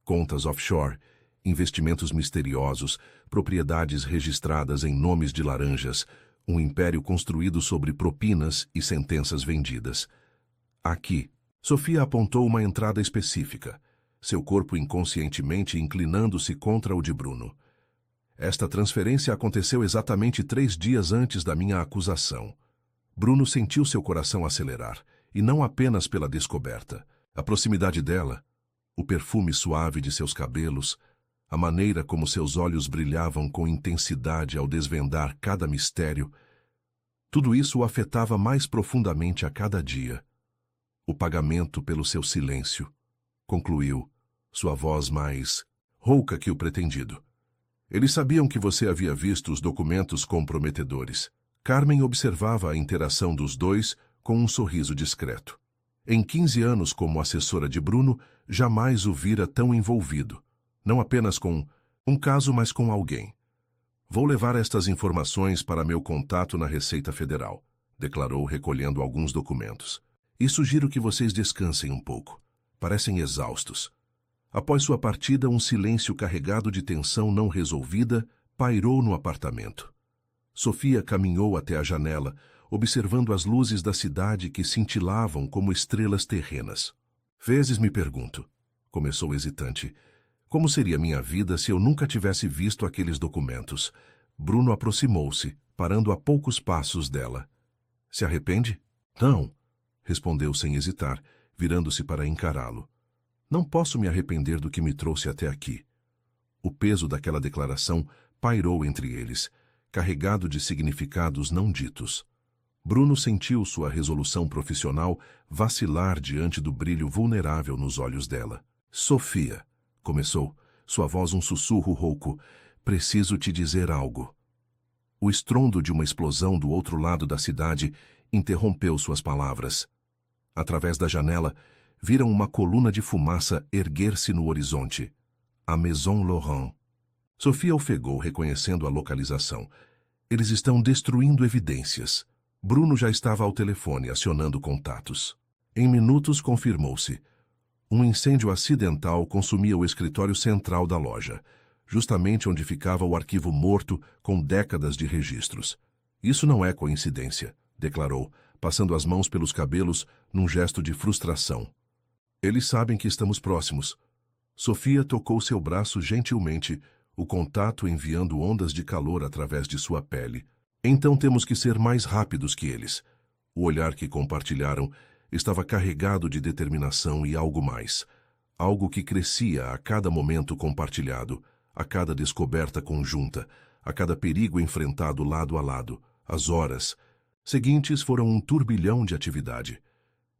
Contas offshore, investimentos misteriosos, propriedades registradas em nomes de laranjas, um império construído sobre propinas e sentenças vendidas. Aqui, Sofia apontou uma entrada específica, seu corpo inconscientemente inclinando-se contra o de Bruno. Esta transferência aconteceu exatamente 3 dias antes da minha acusação. Bruno sentiu seu coração acelerar, e não apenas pela descoberta. A proximidade dela, o perfume suave de seus cabelos, a maneira como seus olhos brilhavam com intensidade ao desvendar cada mistério, tudo isso o afetava mais profundamente a cada dia. O pagamento pelo seu silêncio, concluiu, sua voz mais rouca que o pretendido. Eles sabiam que você havia visto os documentos comprometedores. Carmen observava a interação dos dois com um sorriso discreto. Em 15 anos como assessora de Bruno, jamais o vira tão envolvido. Não apenas com um caso, mas com alguém. Vou levar estas informações para meu contato na Receita Federal, declarou recolhendo alguns documentos. E sugiro que vocês descansem um pouco. Parecem exaustos. Após sua partida, um silêncio carregado de tensão não resolvida pairou no apartamento. Sofia caminhou até a janela, observando as luzes da cidade que cintilavam como estrelas terrenas. Vezes me pergunto, começou hesitante, como seria minha vida se eu nunca tivesse visto aqueles documentos? Bruno aproximou-se, parando a poucos passos dela. Se arrepende? Não, respondeu sem hesitar, virando-se para encará-lo. Não posso me arrepender do que me trouxe até aqui. O peso daquela declaração pairou entre eles, carregado de significados não ditos. Bruno sentiu sua resolução profissional vacilar diante do brilho vulnerável nos olhos dela. Sofia, começou, sua voz um sussurro rouco, preciso te dizer algo. O estrondo de uma explosão do outro lado da cidade interrompeu suas palavras. Através da janela, viram uma coluna de fumaça erguer-se no horizonte. A Maison Laurent. Sofia ofegou, reconhecendo a localização. Eles estão destruindo evidências. Bruno já estava ao telefone, acionando contatos. Em minutos, confirmou-se. Um incêndio acidental consumia o escritório central da loja, justamente onde ficava o arquivo morto com décadas de registros. Isso não é coincidência, declarou, passando as mãos pelos cabelos num gesto de frustração. Eles sabem que estamos próximos. Sofia tocou seu braço gentilmente, o contato enviando ondas de calor através de sua pele. Então temos que ser mais rápidos que eles. O olhar que compartilharam estava carregado de determinação e algo mais. Algo que crescia a cada momento compartilhado, a cada descoberta conjunta, a cada perigo enfrentado lado a lado. As horas seguintes foram um turbilhão de atividade.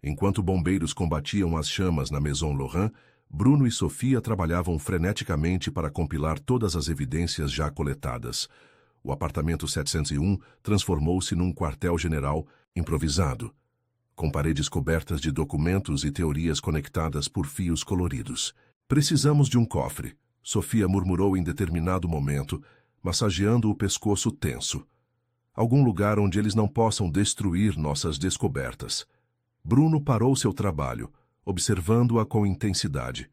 Enquanto bombeiros combatiam as chamas na Maison Laurent, Bruno e Sofia trabalhavam freneticamente para compilar todas as evidências já coletadas. O apartamento 701 transformou-se num quartel-general improvisado, com paredes cobertas de documentos e teorias conectadas por fios coloridos. Precisamos de um cofre, Sofia murmurou em determinado momento, massageando o pescoço tenso. Algum lugar onde eles não possam destruir nossas descobertas. Bruno parou seu trabalho, observando-a com intensidade.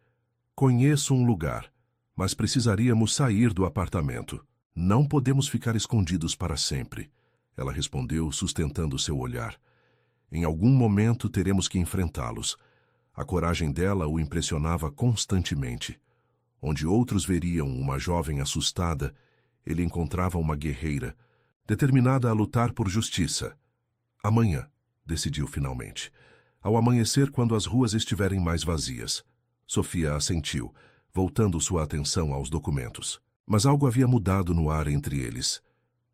Conheço um lugar, mas precisaríamos sair do apartamento. Não podemos ficar escondidos para sempre, ela respondeu, sustentando seu olhar. Em algum momento teremos que enfrentá-los. A coragem dela o impressionava constantemente. Onde outros veriam uma jovem assustada, ele encontrava uma guerreira, determinada a lutar por justiça. Amanhã, decidiu finalmente. Ao amanhecer, quando as ruas estiverem mais vazias. Sofia assentiu. voltando sua atenção aos documentos. Mas algo havia mudado no ar entre eles.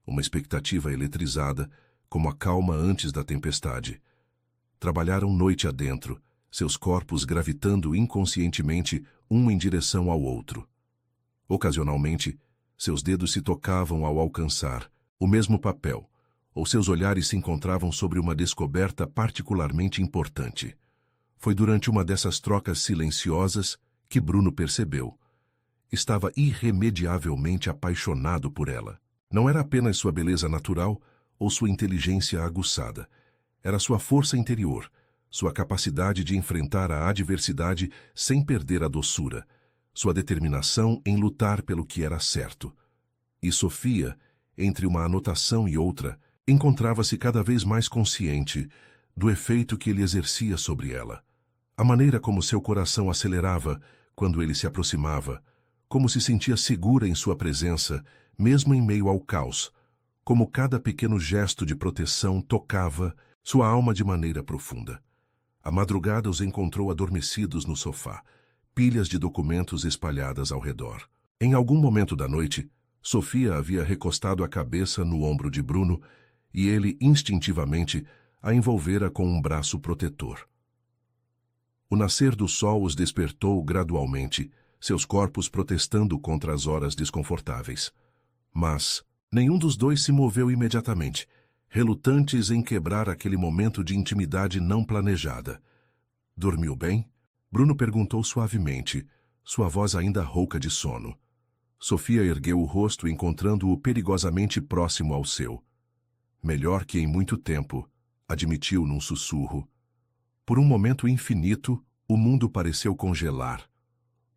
Uma expectativa eletrizada, como a calma antes da tempestade. Trabalharam noite adentro, seus corpos gravitando inconscientemente um em direção ao outro. Ocasionalmente, seus dedos se tocavam ao alcançar o mesmo papel, ou seus olhares se encontravam sobre uma descoberta particularmente importante. Foi durante uma dessas trocas silenciosas que Bruno percebeu. Estava irremediavelmente apaixonado por ela. Não era apenas sua beleza natural ou sua inteligência aguçada. Era sua força interior, sua capacidade de enfrentar a adversidade sem perder a doçura, sua determinação em lutar pelo que era certo. E Sofia, entre uma anotação e outra, encontrava-se cada vez mais consciente do efeito que ele exercia sobre ela. A maneira como seu coração acelerava quando ele se aproximava, como se sentia segura em sua presença, mesmo em meio ao caos, como cada pequeno gesto de proteção tocava sua alma de maneira profunda. A madrugada os encontrou adormecidos no sofá, pilhas de documentos espalhadas ao redor. Em algum momento da noite, Sofia havia recostado a cabeça no ombro de Bruno e ele, instintivamente, a envolvera com um braço protetor. O nascer do sol os despertou gradualmente, seus corpos protestando contra as horas desconfortáveis. Mas nenhum dos dois se moveu imediatamente, relutantes em quebrar aquele momento de intimidade não planejada. Dormiu bem? Bruno perguntou suavemente, sua voz ainda rouca de sono. Sofia ergueu o rosto, encontrando-o perigosamente próximo ao seu. Melhor que em muito tempo, admitiu num sussurro. Por um momento infinito, o mundo pareceu congelar.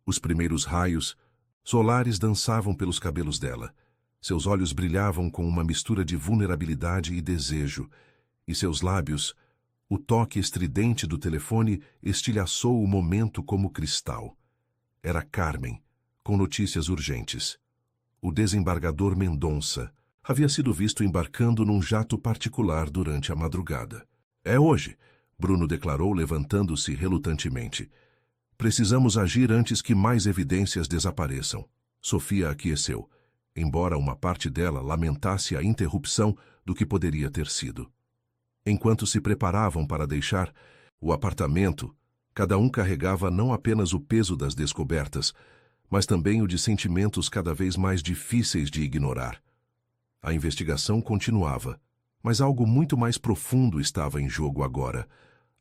Os primeiros raios solares dançavam pelos cabelos dela. Seus olhos brilhavam com uma mistura de vulnerabilidade e desejo, e seus lábios, o toque estridente do telefone, estilhaçou o momento como cristal. Era Carmen, com notícias urgentes. O desembargador Mendonça havia sido visto embarcando num jato particular durante a madrugada. É hoje, Bruno declarou, levantando-se relutantemente. Precisamos agir antes que mais evidências desapareçam. Sofia aqueceu, embora uma parte dela lamentasse a interrupção do que poderia ter sido. Enquanto se preparavam para deixar o apartamento, cada um carregava não apenas o peso das descobertas, mas também o de sentimentos cada vez mais difíceis de ignorar. A investigação continuava, mas algo muito mais profundo estava em jogo agora,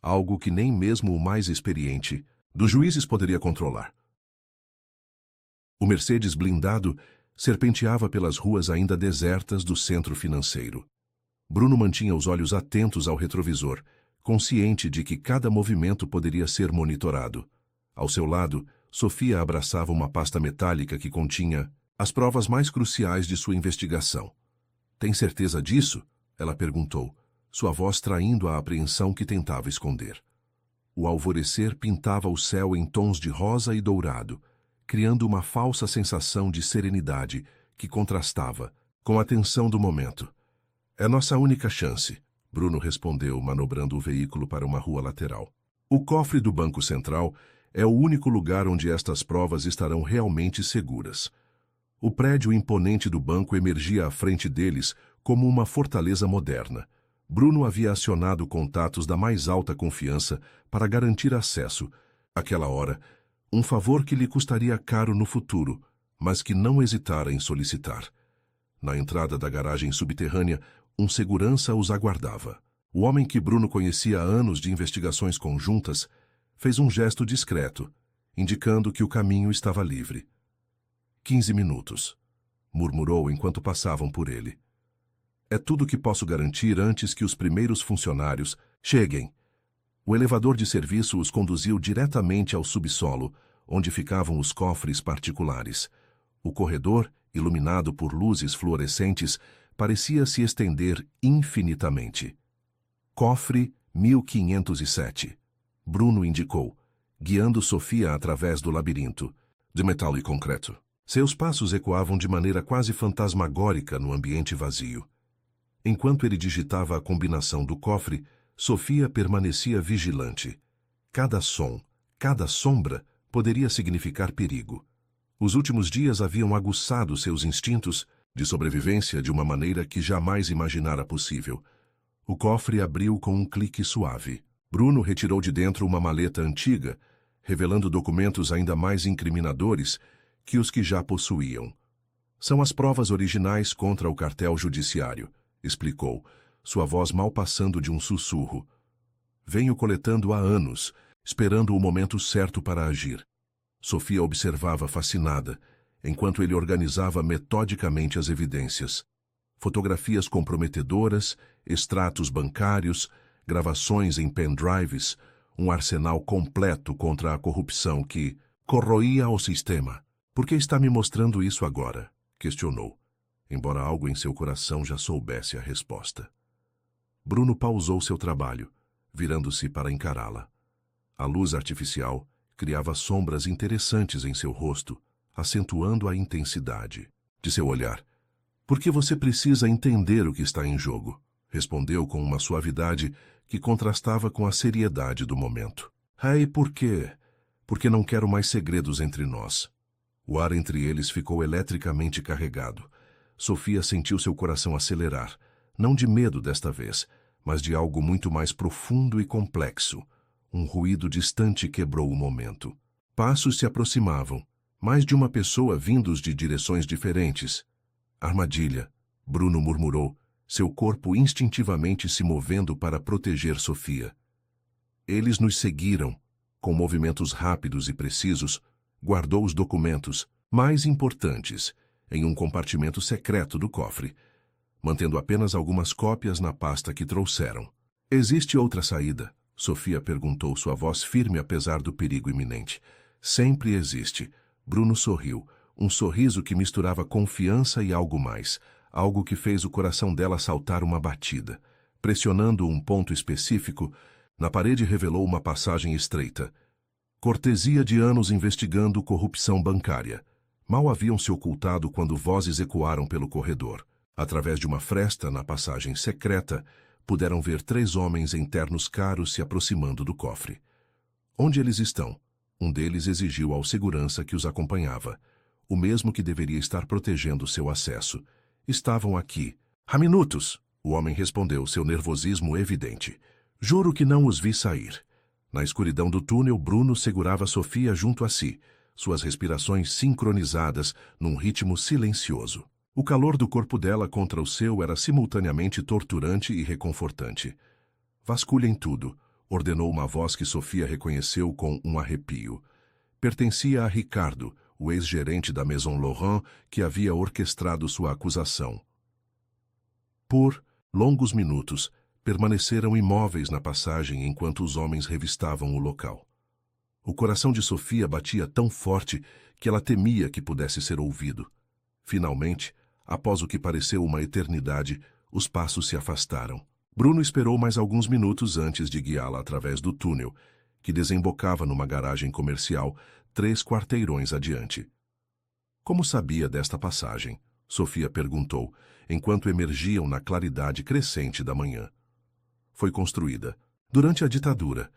algo que nem mesmo o mais experiente dos juízes poderia controlar. O Mercedes blindado serpenteava pelas ruas ainda desertas do centro financeiro. Bruno mantinha os olhos atentos ao retrovisor, consciente de que cada movimento poderia ser monitorado. Ao seu lado, Sofia abraçava uma pasta metálica que continha as provas mais cruciais de sua investigação. Tem certeza disso? Ela perguntou, sua voz traindo a apreensão que tentava esconder. O alvorecer pintava o céu em tons de rosa e dourado, criando uma falsa sensação de serenidade que contrastava com a tensão do momento. É nossa única chance, Bruno respondeu, manobrando o veículo para uma rua lateral. O cofre do Banco Central é o único lugar onde estas provas estarão realmente seguras. O prédio imponente do banco emergia à frente deles como uma fortaleza moderna. Bruno havia acionado contatos da mais alta confiança para garantir acesso. Aquela hora, um favor que lhe custaria caro no futuro, mas que não hesitara em solicitar. Na entrada da garagem subterrânea, um segurança os aguardava. O homem que Bruno conhecia há anos de investigações conjuntas fez um gesto discreto, indicando que o caminho estava livre. 15 minutos, murmurou enquanto passavam por ele. É tudo que posso garantir antes que os primeiros funcionários cheguem. O elevador de serviço os conduziu diretamente ao subsolo, onde ficavam os cofres particulares. O corredor, iluminado por luzes fluorescentes, parecia se estender infinitamente. Cofre 1507. Bruno indicou, guiando Sofia através do labirinto, de metal e concreto. Seus passos ecoavam de maneira quase fantasmagórica no ambiente vazio. Enquanto ele digitava a combinação do cofre, Sofia permanecia vigilante. Cada som, cada sombra poderia significar perigo. Os últimos dias haviam aguçado seus instintos de sobrevivência de uma maneira que jamais imaginara possível. O cofre abriu com um clique suave. Bruno retirou de dentro uma maleta antiga, revelando documentos ainda mais incriminadores que os que já possuíam. São as provas originais contra o cartel judiciário, explicou, sua voz mal passando de um sussurro. Venho coletando há anos, esperando o momento certo para agir. Sofia observava fascinada, enquanto ele organizava metodicamente as evidências. Fotografias comprometedoras, extratos bancários, gravações em pendrives, um arsenal completo contra a corrupção que corroía o sistema. Por que está me mostrando isso agora? Questionou, embora algo em seu coração já soubesse a resposta. Bruno pausou seu trabalho, virando-se para encará-la. A luz artificial criava sombras interessantes em seu rosto, acentuando a intensidade de seu olhar. Porque você precisa entender o que está em jogo, respondeu com uma suavidade que contrastava com a seriedade do momento. E por quê? Porque não quero mais segredos entre nós. O ar entre eles ficou eletricamente carregado. Sofia sentiu seu coração acelerar, não de medo desta vez, mas de algo muito mais profundo e complexo. Um ruído distante quebrou o momento. Passos se aproximavam, mais de uma pessoa vindos de direções diferentes. Armadilha, Bruno murmurou, seu corpo instintivamente se movendo para proteger Sofia. Eles nos seguiram. Com movimentos rápidos e precisos, guardou os documentos mais importantes em um compartimento secreto do cofre, mantendo apenas algumas cópias na pasta que trouxeram. Existe outra saída? Sofia perguntou, sua voz firme apesar do perigo iminente. Sempre existe. Bruno sorriu, um sorriso que misturava confiança e algo mais, algo que fez o coração dela saltar uma batida. Pressionando um ponto específico, na parede revelou uma passagem estreita. Cortesia de anos investigando corrupção bancária. Mal haviam se ocultado quando vozes ecoaram pelo corredor. Através de uma fresta na passagem secreta, puderam ver 3 homens em ternos caros se aproximando do cofre. Onde eles estão? Um deles exigiu ao segurança que os acompanhava, o mesmo que deveria estar protegendo seu acesso. Estavam aqui. Há minutos, o homem respondeu, seu nervosismo evidente. Juro que não os vi sair. Na escuridão do túnel, Bruno segurava Sofia junto a si, suas respirações sincronizadas num ritmo silencioso. O calor do corpo dela contra o seu era simultaneamente torturante e reconfortante. Vasculhem tudo, ordenou uma voz que Sofia reconheceu com um arrepio. Pertencia a Ricardo, o ex-gerente da Maison Laurent, que havia orquestrado sua acusação. Por longos minutos, permaneceram imóveis na passagem enquanto os homens revistavam o local. O coração de Sofia batia tão forte que ela temia que pudesse ser ouvido. Finalmente, após o que pareceu uma eternidade, os passos se afastaram. Bruno esperou mais alguns minutos antes de guiá-la através do túnel, que desembocava numa garagem comercial 3 quarteirões adiante. Como sabia desta passagem? Sofia perguntou, enquanto emergiam na claridade crescente da manhã. Foi construída durante a ditadura,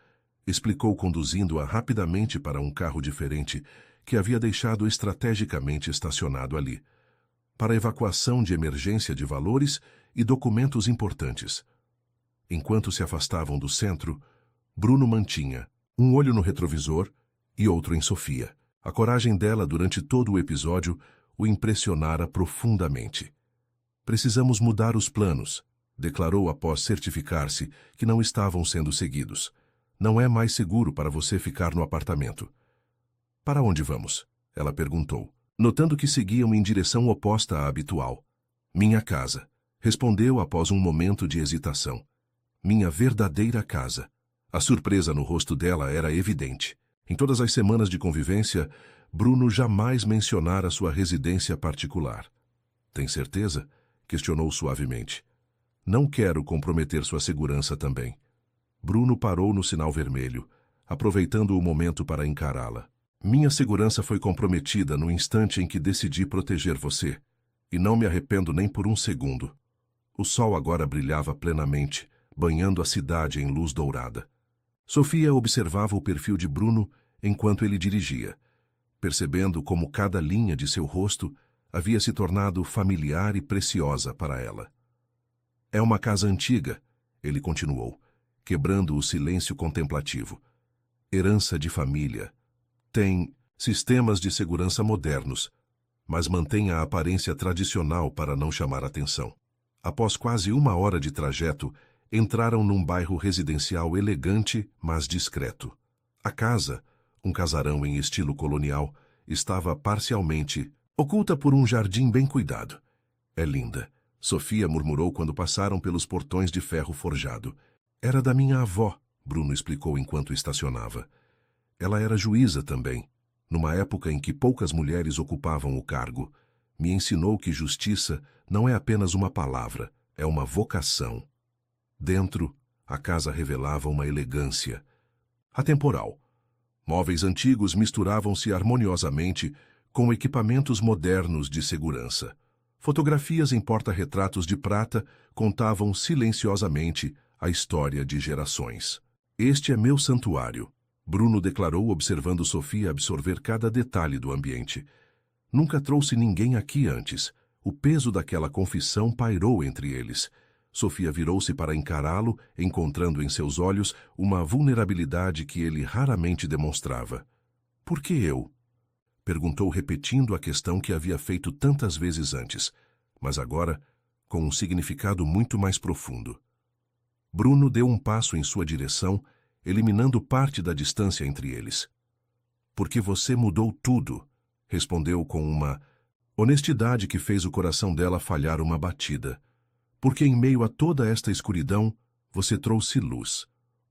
explicou conduzindo-a rapidamente para um carro diferente que havia deixado estrategicamente estacionado ali, para evacuação de emergência de valores e documentos importantes. Enquanto se afastavam do centro, Bruno mantinha um olho no retrovisor e outro em Sofia. A coragem dela durante todo o episódio o impressionara profundamente. Precisamos mudar os planos, declarou após certificar-se que não estavam sendo seguidos. Não é mais seguro para você ficar no apartamento. Para onde vamos? Ela perguntou, notando que seguiam em direção oposta à habitual. Minha casa, respondeu após um momento de hesitação. Minha verdadeira casa. A surpresa no rosto dela era evidente. Em todas as semanas de convivência, Bruno jamais mencionara sua residência particular. Tem certeza? Questionou suavemente. Não quero comprometer sua segurança também. Bruno parou no sinal vermelho, aproveitando o momento para encará-la. Minha segurança foi comprometida no instante em que decidi proteger você, e não me arrependo nem por um segundo. O sol agora brilhava plenamente, banhando a cidade em luz dourada. Sofia observava o perfil de Bruno enquanto ele dirigia. percebendo como cada linha de seu rosto havia se tornado familiar e preciosa para ela. É uma casa antiga, ele continuou, quebrando o silêncio contemplativo. Herança de família. Tem sistemas de segurança modernos, mas mantém a aparência tradicional para não chamar atenção. Após quase 1 hora de trajeto, entraram num bairro residencial elegante, mas discreto. A casa, um casarão em estilo colonial, estava parcialmente oculta por um jardim bem cuidado. É linda, Sofia murmurou quando passaram pelos portões de ferro forjado. Era da minha avó, Bruno explicou enquanto estacionava. Ela era juíza também, numa época em que poucas mulheres ocupavam o cargo. Me ensinou que justiça não é apenas uma palavra, é uma vocação. Dentro, a casa revelava uma elegância atemporal. Móveis antigos misturavam-se harmoniosamente com equipamentos modernos de segurança. Fotografias em porta-retratos de prata contavam silenciosamente a história de gerações. Este é meu santuário, Bruno declarou observando Sofia absorver cada detalhe do ambiente. Nunca trouxe ninguém aqui antes. O peso daquela confissão pairou entre eles. Sofia virou-se para encará-lo, encontrando em seus olhos uma vulnerabilidade que ele raramente demonstrava. Por que eu? Perguntou repetindo a questão que havia feito tantas vezes antes, mas agora com um significado muito mais profundo. Bruno deu um passo em sua direção, eliminando parte da distância entre eles. Porque você mudou tudo, respondeu com uma honestidade que fez o coração dela falhar uma batida. Porque em meio a toda esta escuridão, você trouxe luz.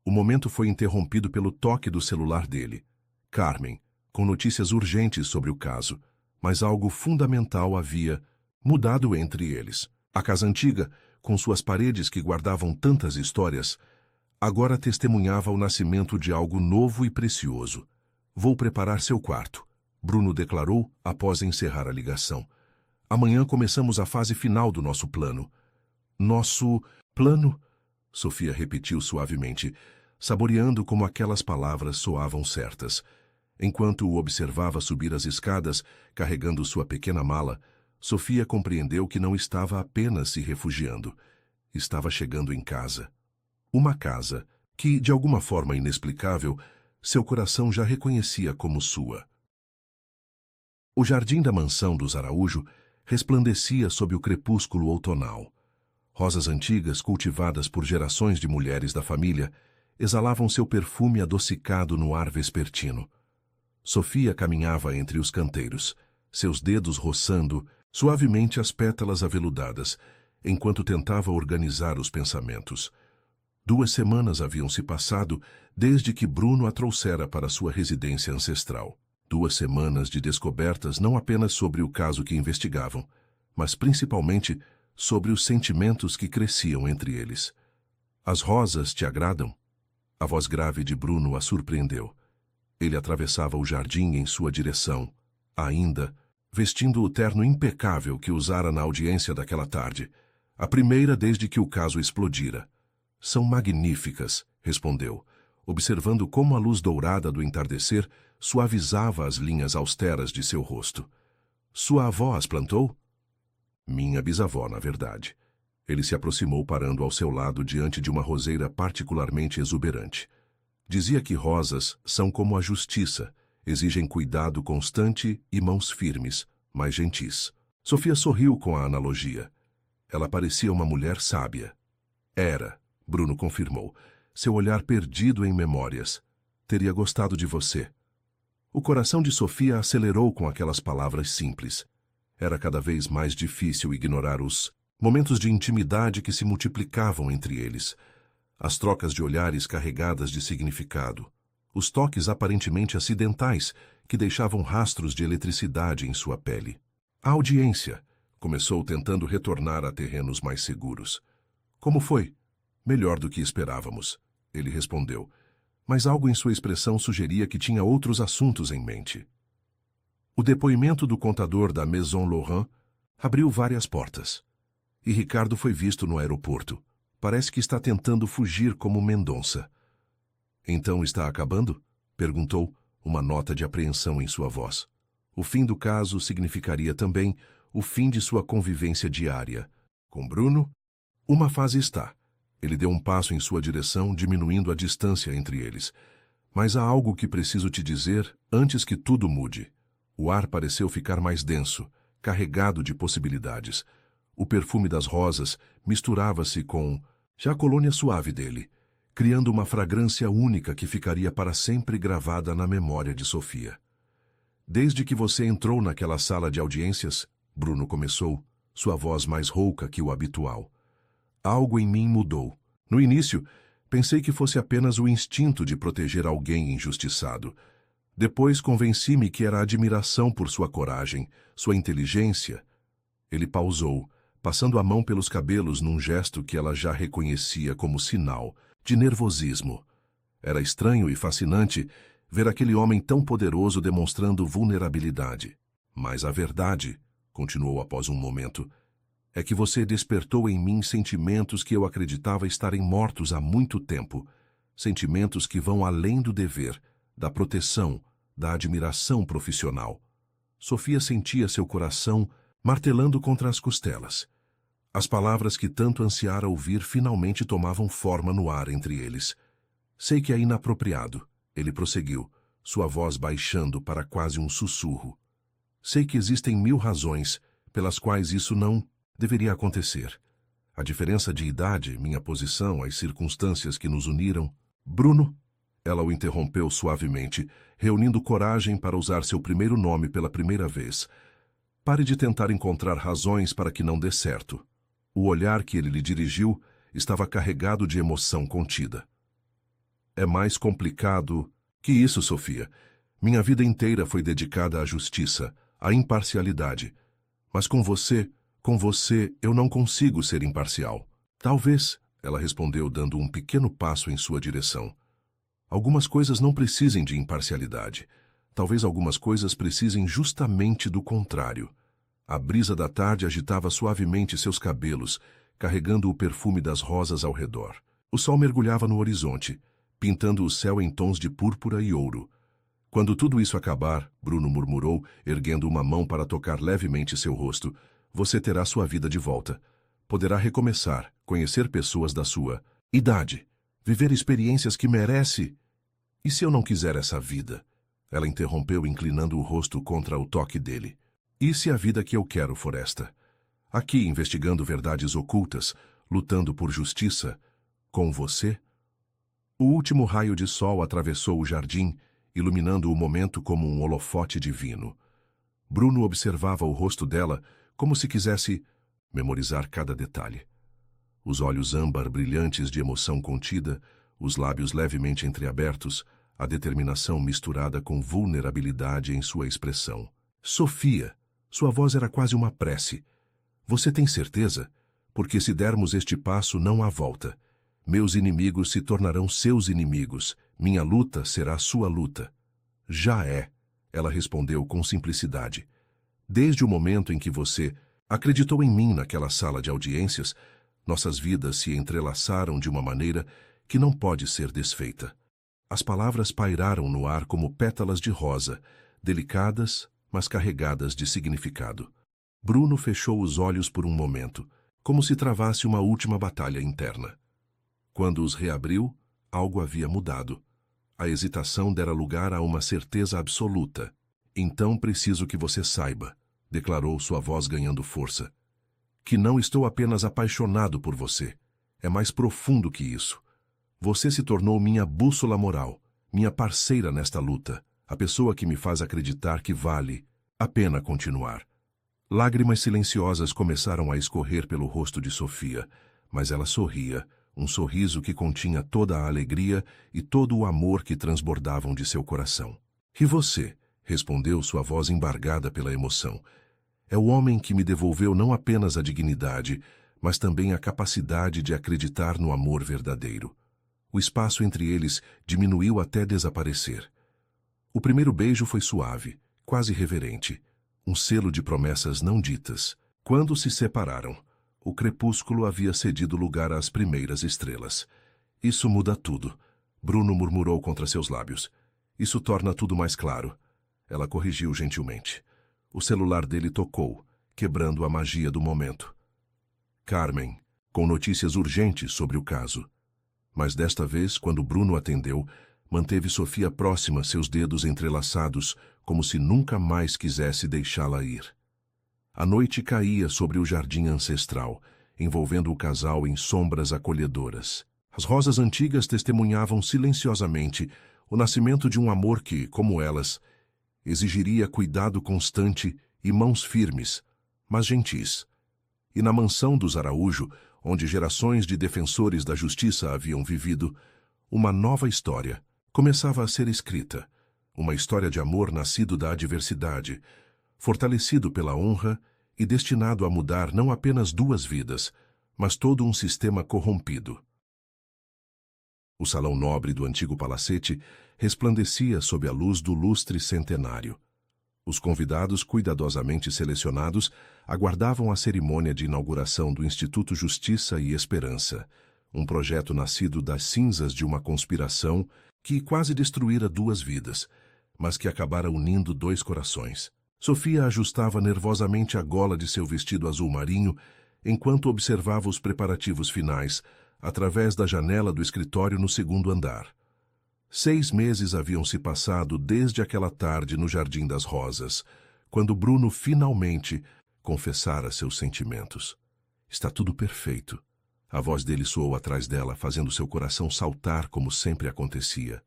O momento foi interrompido pelo toque do celular dele. Carmen, com notícias urgentes sobre o caso, mas algo fundamental havia mudado entre eles. A casa antiga, com suas paredes que guardavam tantas histórias, agora testemunhava o nascimento de algo novo e precioso. Vou preparar seu quarto, Bruno declarou após encerrar a ligação. Amanhã começamos a fase final do nosso plano. Nosso plano? Sofia repetiu suavemente, saboreando como aquelas palavras soavam certas. Enquanto o observava subir as escadas, carregando sua pequena mala, Sofia compreendeu que não estava apenas se refugiando. Estava chegando em casa. Uma casa que, de alguma forma inexplicável, seu coração já reconhecia como sua. O jardim da mansão dos Araújo resplandecia sob o crepúsculo outonal. Rosas antigas, cultivadas por gerações de mulheres da família, exalavam seu perfume adocicado no ar vespertino. Sofia caminhava entre os canteiros, seus dedos roçando suavemente as pétalas aveludadas, enquanto tentava organizar os pensamentos. 2 semanas haviam se passado desde que Bruno a trouxera para sua residência ancestral. 2 semanas de descobertas não apenas sobre o caso que investigavam, mas principalmente sobre os sentimentos que cresciam entre eles. As rosas te agradam? A voz grave de Bruno a surpreendeu. Ele atravessava o jardim em sua direção, ainda vestindo o terno impecável que usara na audiência daquela tarde, a primeira desde que o caso explodira. São magníficas, respondeu, observando como a luz dourada do entardecer suavizava as linhas austeras de seu rosto. Sua avó as plantou? Minha bisavó, na verdade. Ele se aproximou parando ao seu lado diante de uma roseira particularmente exuberante. Dizia que rosas são como a justiça, exigem cuidado constante e mãos firmes, mas gentis. Sofia sorriu com a analogia. Ela parecia uma mulher sábia. Era, Bruno confirmou, seu olhar perdido em memórias. Teria gostado de você. O coração de Sofia acelerou com aquelas palavras simples. Era cada vez mais difícil ignorar os momentos de intimidade que se multiplicavam entre eles, as trocas de olhares carregadas de significado, os toques aparentemente acidentais que deixavam rastros de eletricidade em sua pele. A audiência começou tentando retornar a terrenos mais seguros. Como foi? Melhor do que esperávamos, ele respondeu, mas algo em sua expressão sugeria que tinha outros assuntos em mente. O depoimento do contador da Maison Laurent abriu várias portas. E Ricardo foi visto no aeroporto. Parece que está tentando fugir como Mendonça. Então está acabando? Perguntou, uma nota de apreensão em sua voz. O fim do caso significaria também o fim de sua convivência diária. Com Bruno, uma fase está. Ele deu um passo em sua direção, diminuindo a distância entre eles. Mas há algo que preciso te dizer antes que tudo mude. O ar pareceu ficar mais denso, carregado de possibilidades. O perfume das rosas misturava-se com a colônia suave dele, criando uma fragrância única que ficaria para sempre gravada na memória de Sofia. Desde que você entrou naquela sala de audiências, Bruno começou, sua voz mais rouca que o habitual. Algo em mim mudou. No início, pensei que fosse apenas o instinto de proteger alguém injustiçado. Depois convenci-me que era admiração por sua coragem, sua inteligência. Ele pausou, passando a mão pelos cabelos num gesto que ela já reconhecia como sinal de nervosismo. Era estranho e fascinante ver aquele homem tão poderoso demonstrando vulnerabilidade. Mas a verdade, continuou após um momento, é que você despertou em mim sentimentos que eu acreditava estarem mortos há muito tempo. Sentimentos que vão além do dever, da proteção, da admiração profissional. Sofia sentia seu coração martelando contra as costelas. As palavras que tanto ansiara ouvir finalmente tomavam forma no ar entre eles. Sei que é inapropriado, ele prosseguiu, sua voz baixando para quase um sussurro. Sei que existem 1000 razões pelas quais isso não deveria acontecer. A diferença de idade, minha posição, as circunstâncias que nos uniram. Bruno, ela o interrompeu suavemente, reunindo coragem para usar seu primeiro nome pela primeira vez. Pare de tentar encontrar razões para que não dê certo. O olhar que ele lhe dirigiu estava carregado de emoção contida. É mais complicado que isso, Sofia. Minha vida inteira foi dedicada à justiça, à imparcialidade. Mas com você, eu não consigo ser imparcial. Talvez, ela respondeu dando um pequeno passo em sua direção. Algumas coisas não precisem de imparcialidade. Talvez algumas coisas precisem justamente do contrário. A brisa da tarde agitava suavemente seus cabelos, carregando o perfume das rosas ao redor. O sol mergulhava no horizonte, pintando o céu em tons de púrpura e ouro. Quando tudo isso acabar, Bruno murmurou, erguendo uma mão para tocar levemente seu rosto, você terá sua vida de volta. Poderá recomeçar, conhecer pessoas da sua idade, viver experiências que merece. E se eu não quiser essa vida? Ela interrompeu, inclinando o rosto contra o toque dele. E se a vida que eu quero for esta? Aqui, investigando verdades ocultas, lutando por justiça, com você? O último raio de sol atravessou o jardim, iluminando o momento como um holofote divino. Bruno observava o rosto dela como se quisesse memorizar cada detalhe. Os olhos âmbar brilhantes de emoção contida, os lábios levemente entreabertos, a determinação misturada com vulnerabilidade em sua expressão. Sofia, sua voz era quase uma prece. Você tem certeza? Porque se dermos este passo não há volta. Meus inimigos se tornarão seus inimigos. Minha luta será sua luta. Já é, ela respondeu com simplicidade. Desde o momento em que você acreditou em mim naquela sala de audiências, nossas vidas se entrelaçaram de uma maneira que não pode ser desfeita. As palavras pairaram no ar como pétalas de rosa, delicadas, mas carregadas de significado. Bruno fechou os olhos por um momento, como se travasse uma última batalha interna. Quando os reabriu, algo havia mudado. A hesitação dera lugar a uma certeza absoluta. Então preciso que você saiba, declarou sua voz ganhando força, que não estou apenas apaixonado por você. É mais profundo que isso. Você se tornou minha bússola moral, minha parceira nesta luta, a pessoa que me faz acreditar que vale a pena continuar. Lágrimas silenciosas começaram a escorrer pelo rosto de Sofia, mas ela sorria, um sorriso que continha toda a alegria e todo o amor que transbordavam de seu coração. E você? Respondeu sua voz embargada pela emoção. É o homem que me devolveu não apenas a dignidade, mas também a capacidade de acreditar no amor verdadeiro. O espaço entre eles diminuiu até desaparecer. O primeiro beijo foi suave, quase reverente, um selo de promessas não ditas. Quando se separaram, o crepúsculo havia cedido lugar às primeiras estrelas. Isso muda tudo, Bruno murmurou contra seus lábios. Isso torna tudo mais claro. Ela corrigiu gentilmente. O celular dele tocou, quebrando a magia do momento. Carmen, com notícias urgentes sobre o caso. Mas desta vez, quando Bruno atendeu, manteve Sofia próxima, seus dedos entrelaçados, como se nunca mais quisesse deixá-la ir. A noite caía sobre o jardim ancestral, envolvendo o casal em sombras acolhedoras. As rosas antigas testemunhavam silenciosamente o nascimento de um amor que, como elas, exigiria cuidado constante e mãos firmes, mas gentis. E na mansão dos Araújo, onde gerações de defensores da justiça haviam vivido, uma nova história começava a ser escrita. Uma história de amor nascido da adversidade, fortalecido pela honra e destinado a mudar não apenas 2 vidas, mas todo um sistema corrompido. O salão nobre do antigo palacete resplandecia sob a luz do lustre centenário. Os convidados cuidadosamente selecionados aguardavam a cerimônia de inauguração do Instituto Justiça e Esperança, um projeto nascido das cinzas de uma conspiração que quase destruíra 2 vidas, mas que acabara unindo 2 corações. Sofia ajustava nervosamente a gola de seu vestido azul marinho enquanto observava os preparativos finais através da janela do escritório no 2º andar. 6 meses haviam se passado desde aquela tarde no Jardim das Rosas, quando Bruno finalmente confessara seus sentimentos. Está tudo perfeito. A voz dele soou atrás dela, fazendo seu coração saltar como sempre acontecia.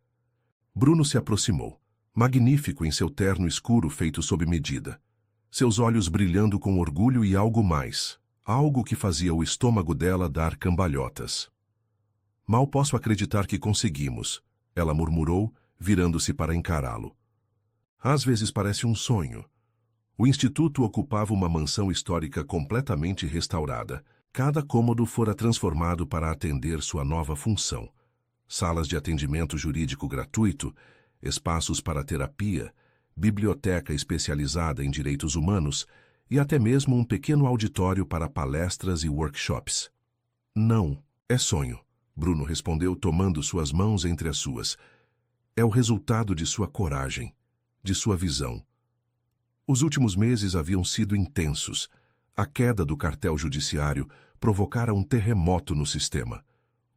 Bruno se aproximou, magnífico em seu terno escuro feito sob medida. Seus olhos brilhando com orgulho e algo mais, algo que fazia o estômago dela dar cambalhotas. Mal posso acreditar que conseguimos, ela murmurou, virando-se para encará-lo. Às vezes parece um sonho. O instituto ocupava uma mansão histórica completamente restaurada. Cada cômodo fora transformado para atender sua nova função. Salas de atendimento jurídico gratuito, espaços para terapia, biblioteca especializada em direitos humanos e até mesmo um pequeno auditório para palestras e workshops. Não, é sonho, Bruno respondeu tomando suas mãos entre as suas. É o resultado de sua coragem, de sua visão. Os últimos meses haviam sido intensos. A queda do cartel judiciário provocara um terremoto no sistema.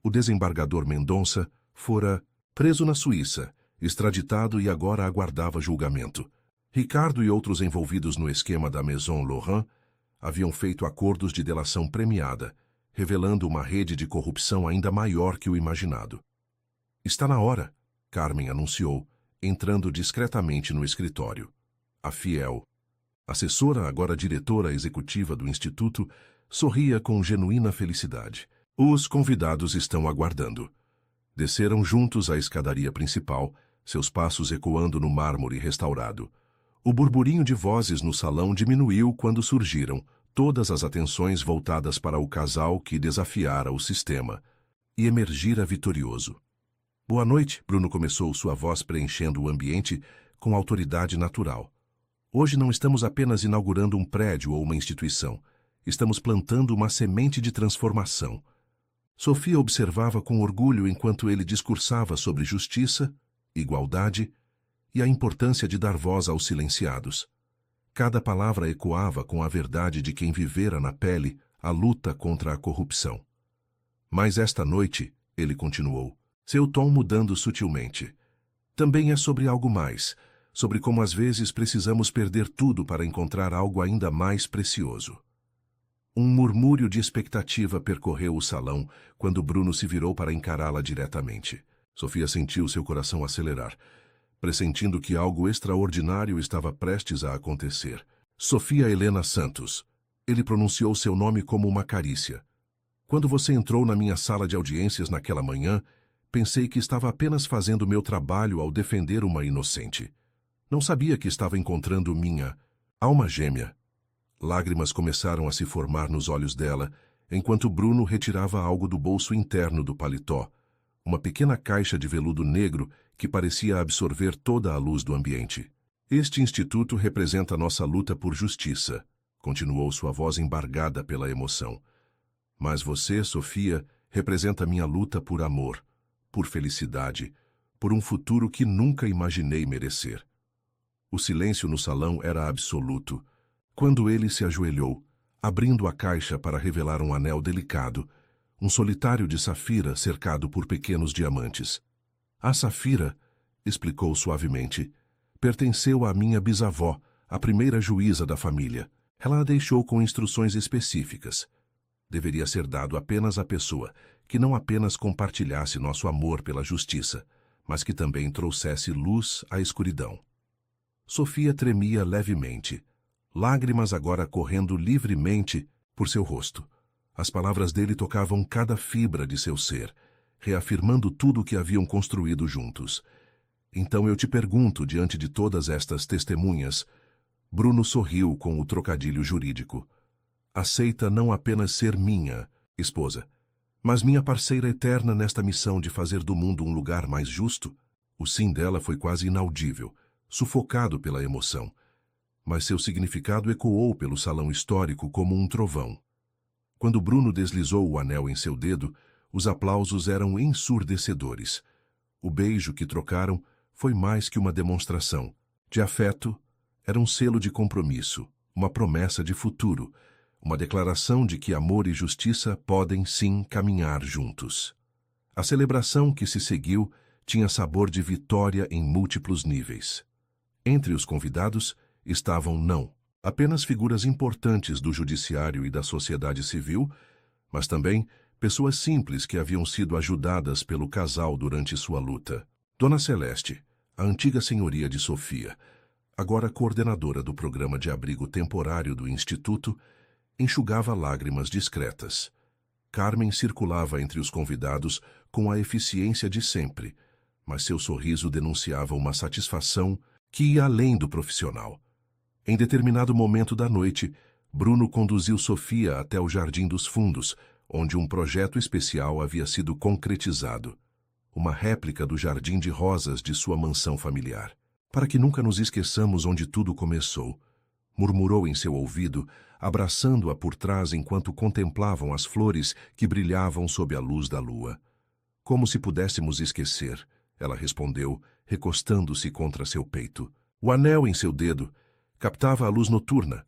O desembargador Mendonça fora preso na Suíça, extraditado e agora aguardava julgamento. Ricardo e outros envolvidos no esquema da Maison Laurent haviam feito acordos de delação premiada, revelando uma rede de corrupção ainda maior que o imaginado. Está na hora, Carmen anunciou, entrando discretamente no escritório. A fiel, assessora, agora diretora executiva do Instituto, sorria com genuína felicidade. Os convidados estão aguardando. Desceram juntos a escadaria principal, seus passos ecoando no mármore restaurado. O burburinho de vozes no salão diminuiu quando surgiram, todas as atenções voltadas para o casal que desafiara o sistema, e emergira vitorioso. Boa noite, Bruno começou, sua voz preenchendo o ambiente com autoridade natural. Hoje não estamos apenas inaugurando um prédio ou uma instituição. Estamos plantando uma semente de transformação. Sofia observava com orgulho enquanto ele discursava sobre justiça, igualdade e a importância de dar voz aos silenciados. Cada palavra ecoava com a verdade de quem vivera na pele a luta contra a corrupção. Mas esta noite, ele continuou, seu tom mudando sutilmente, também é sobre algo mais, sobre como às vezes precisamos perder tudo para encontrar algo ainda mais precioso. Um murmúrio de expectativa percorreu o salão quando Bruno se virou para encará-la diretamente. Sofia sentiu seu coração acelerar, pressentindo que algo extraordinário estava prestes a acontecer. Sofia Helena Santos. Ele pronunciou seu nome como uma carícia. Quando você entrou na minha sala de audiências naquela manhã, pensei que estava apenas fazendo meu trabalho ao defender uma inocente. Não sabia que estava encontrando minha alma gêmea. Lágrimas começaram a se formar nos olhos dela, enquanto Bruno retirava algo do bolso interno do paletó, uma pequena caixa de veludo negro que parecia absorver toda a luz do ambiente. Este instituto representa nossa luta por justiça, continuou sua voz embargada pela emoção. Mas você, Sofia, representa minha luta por amor, por felicidade, por um futuro que nunca imaginei merecer. O silêncio no salão era absoluto. Quando ele se ajoelhou, abrindo a caixa para revelar um anel delicado, um solitário de safira cercado por pequenos diamantes. A safira, explicou suavemente, pertenceu à minha bisavó, a primeira juíza da família. Ela a deixou com instruções específicas. Deveria ser dado apenas à pessoa que não apenas compartilhasse nosso amor pela justiça, mas que também trouxesse luz à escuridão. Sofia tremia levemente, lágrimas agora correndo livremente por seu rosto. As palavras dele tocavam cada fibra de seu ser, reafirmando tudo o que haviam construído juntos. Então eu te pergunto, diante de todas estas testemunhas, Bruno sorriu com o trocadilho jurídico. Aceita não apenas ser minha esposa, mas minha parceira eterna nesta missão de fazer do mundo um lugar mais justo? O sim dela foi quase inaudível, sufocado pela emoção. Mas seu significado ecoou pelo salão histórico como um trovão. Quando Bruno deslizou o anel em seu dedo, os aplausos eram ensurdecedores. O beijo que trocaram foi mais que uma demonstração de afeto, era um selo de compromisso, uma promessa de futuro, uma declaração de que amor e justiça podem sim caminhar juntos. A celebração que se seguiu tinha sabor de vitória em múltiplos níveis. Entre os convidados estavam não apenas figuras importantes do judiciário e da sociedade civil, mas também pessoas simples que haviam sido ajudadas pelo casal durante sua luta. Dona Celeste, a antiga senhoria de Sofia, agora coordenadora do programa de abrigo temporário do Instituto, enxugava lágrimas discretas. Carmen circulava entre os convidados com a eficiência de sempre, mas seu sorriso denunciava uma satisfação que ia além do profissional. Em determinado momento da noite, Bruno conduziu Sofia até o Jardim dos Fundos, onde um projeto especial havia sido concretizado. Uma réplica do jardim de rosas de sua mansão familiar. Para que nunca nos esqueçamos onde tudo começou, murmurou em seu ouvido, abraçando-a por trás enquanto contemplavam as flores que brilhavam sob a luz da lua. Como se pudéssemos esquecer, ela respondeu, recostando-se contra seu peito. O anel em seu dedo captava a luz noturna,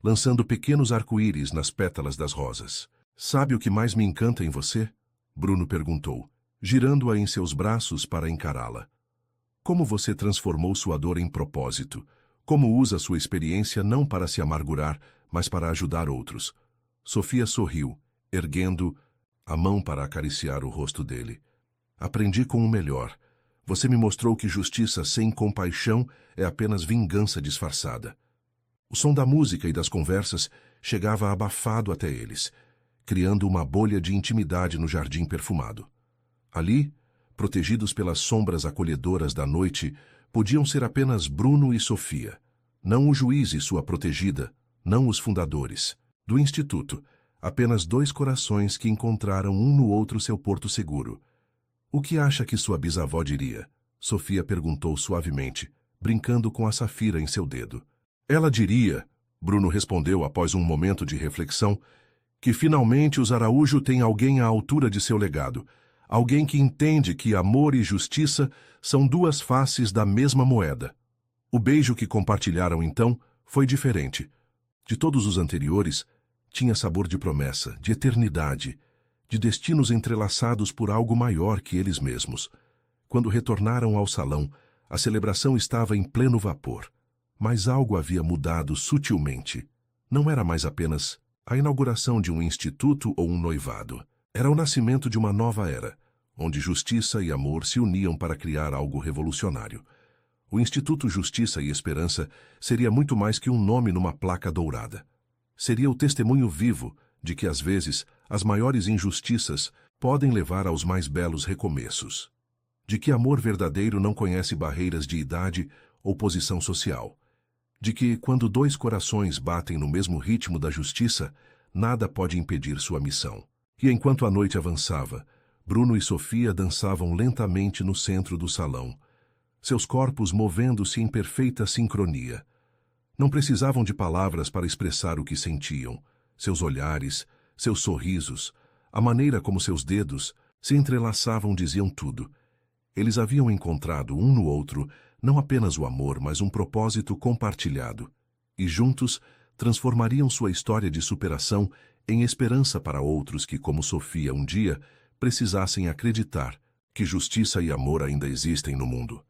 lançando pequenos arco-íris nas pétalas das rosas. Sabe o que mais me encanta em você? Bruno perguntou, girando-a em seus braços para encará-la. Como você transformou sua dor em propósito? Como usa sua experiência não para se amargurar, mas para ajudar outros? Sofia sorriu, erguendo a mão para acariciar o rosto dele. Aprendi com o melhor. Você me mostrou que justiça sem compaixão é apenas vingança disfarçada. O som da música e das conversas chegava abafado até eles, criando uma bolha de intimidade no jardim perfumado. Ali, protegidos pelas sombras acolhedoras da noite, podiam ser apenas Bruno e Sofia, não o juiz e sua protegida, não os fundadores. Do Instituto, apenas dois corações que encontraram um no outro seu porto seguro. O que acha que sua bisavó diria? Sofia perguntou suavemente, brincando com a safira em seu dedo. Ela diria, Bruno respondeu após um momento de reflexão, que finalmente os Araújo têm alguém à altura de seu legado, alguém que entende que amor e justiça são duas faces da mesma moeda. O beijo que compartilharam então foi diferente. De todos os anteriores, tinha sabor de promessa, de eternidade, de destinos entrelaçados por algo maior que eles mesmos. Quando retornaram ao salão, a celebração estava em pleno vapor. Mas algo havia mudado sutilmente. Não era mais apenas a inauguração de um instituto ou um noivado. Era o nascimento de uma nova era, onde justiça e amor se uniam para criar algo revolucionário. O Instituto Justiça e Esperança seria muito mais que um nome numa placa dourada. Seria o testemunho vivo de que, às vezes, as maiores injustiças podem levar aos mais belos recomeços. De que amor verdadeiro não conhece barreiras de idade ou posição social. De que, quando dois corações batem no mesmo ritmo da justiça, nada pode impedir sua missão. E enquanto a noite avançava, Bruno e Sofia dançavam lentamente no centro do salão, seus corpos movendo-se em perfeita sincronia. Não precisavam de palavras para expressar o que sentiam. Seus olhares, seus sorrisos, a maneira como seus dedos se entrelaçavam diziam tudo. Eles haviam encontrado um no outro não apenas o amor, mas um propósito compartilhado. E juntos, transformariam sua história de superação em esperança para outros que, como Sofia um dia, precisassem acreditar que justiça e amor ainda existem no mundo.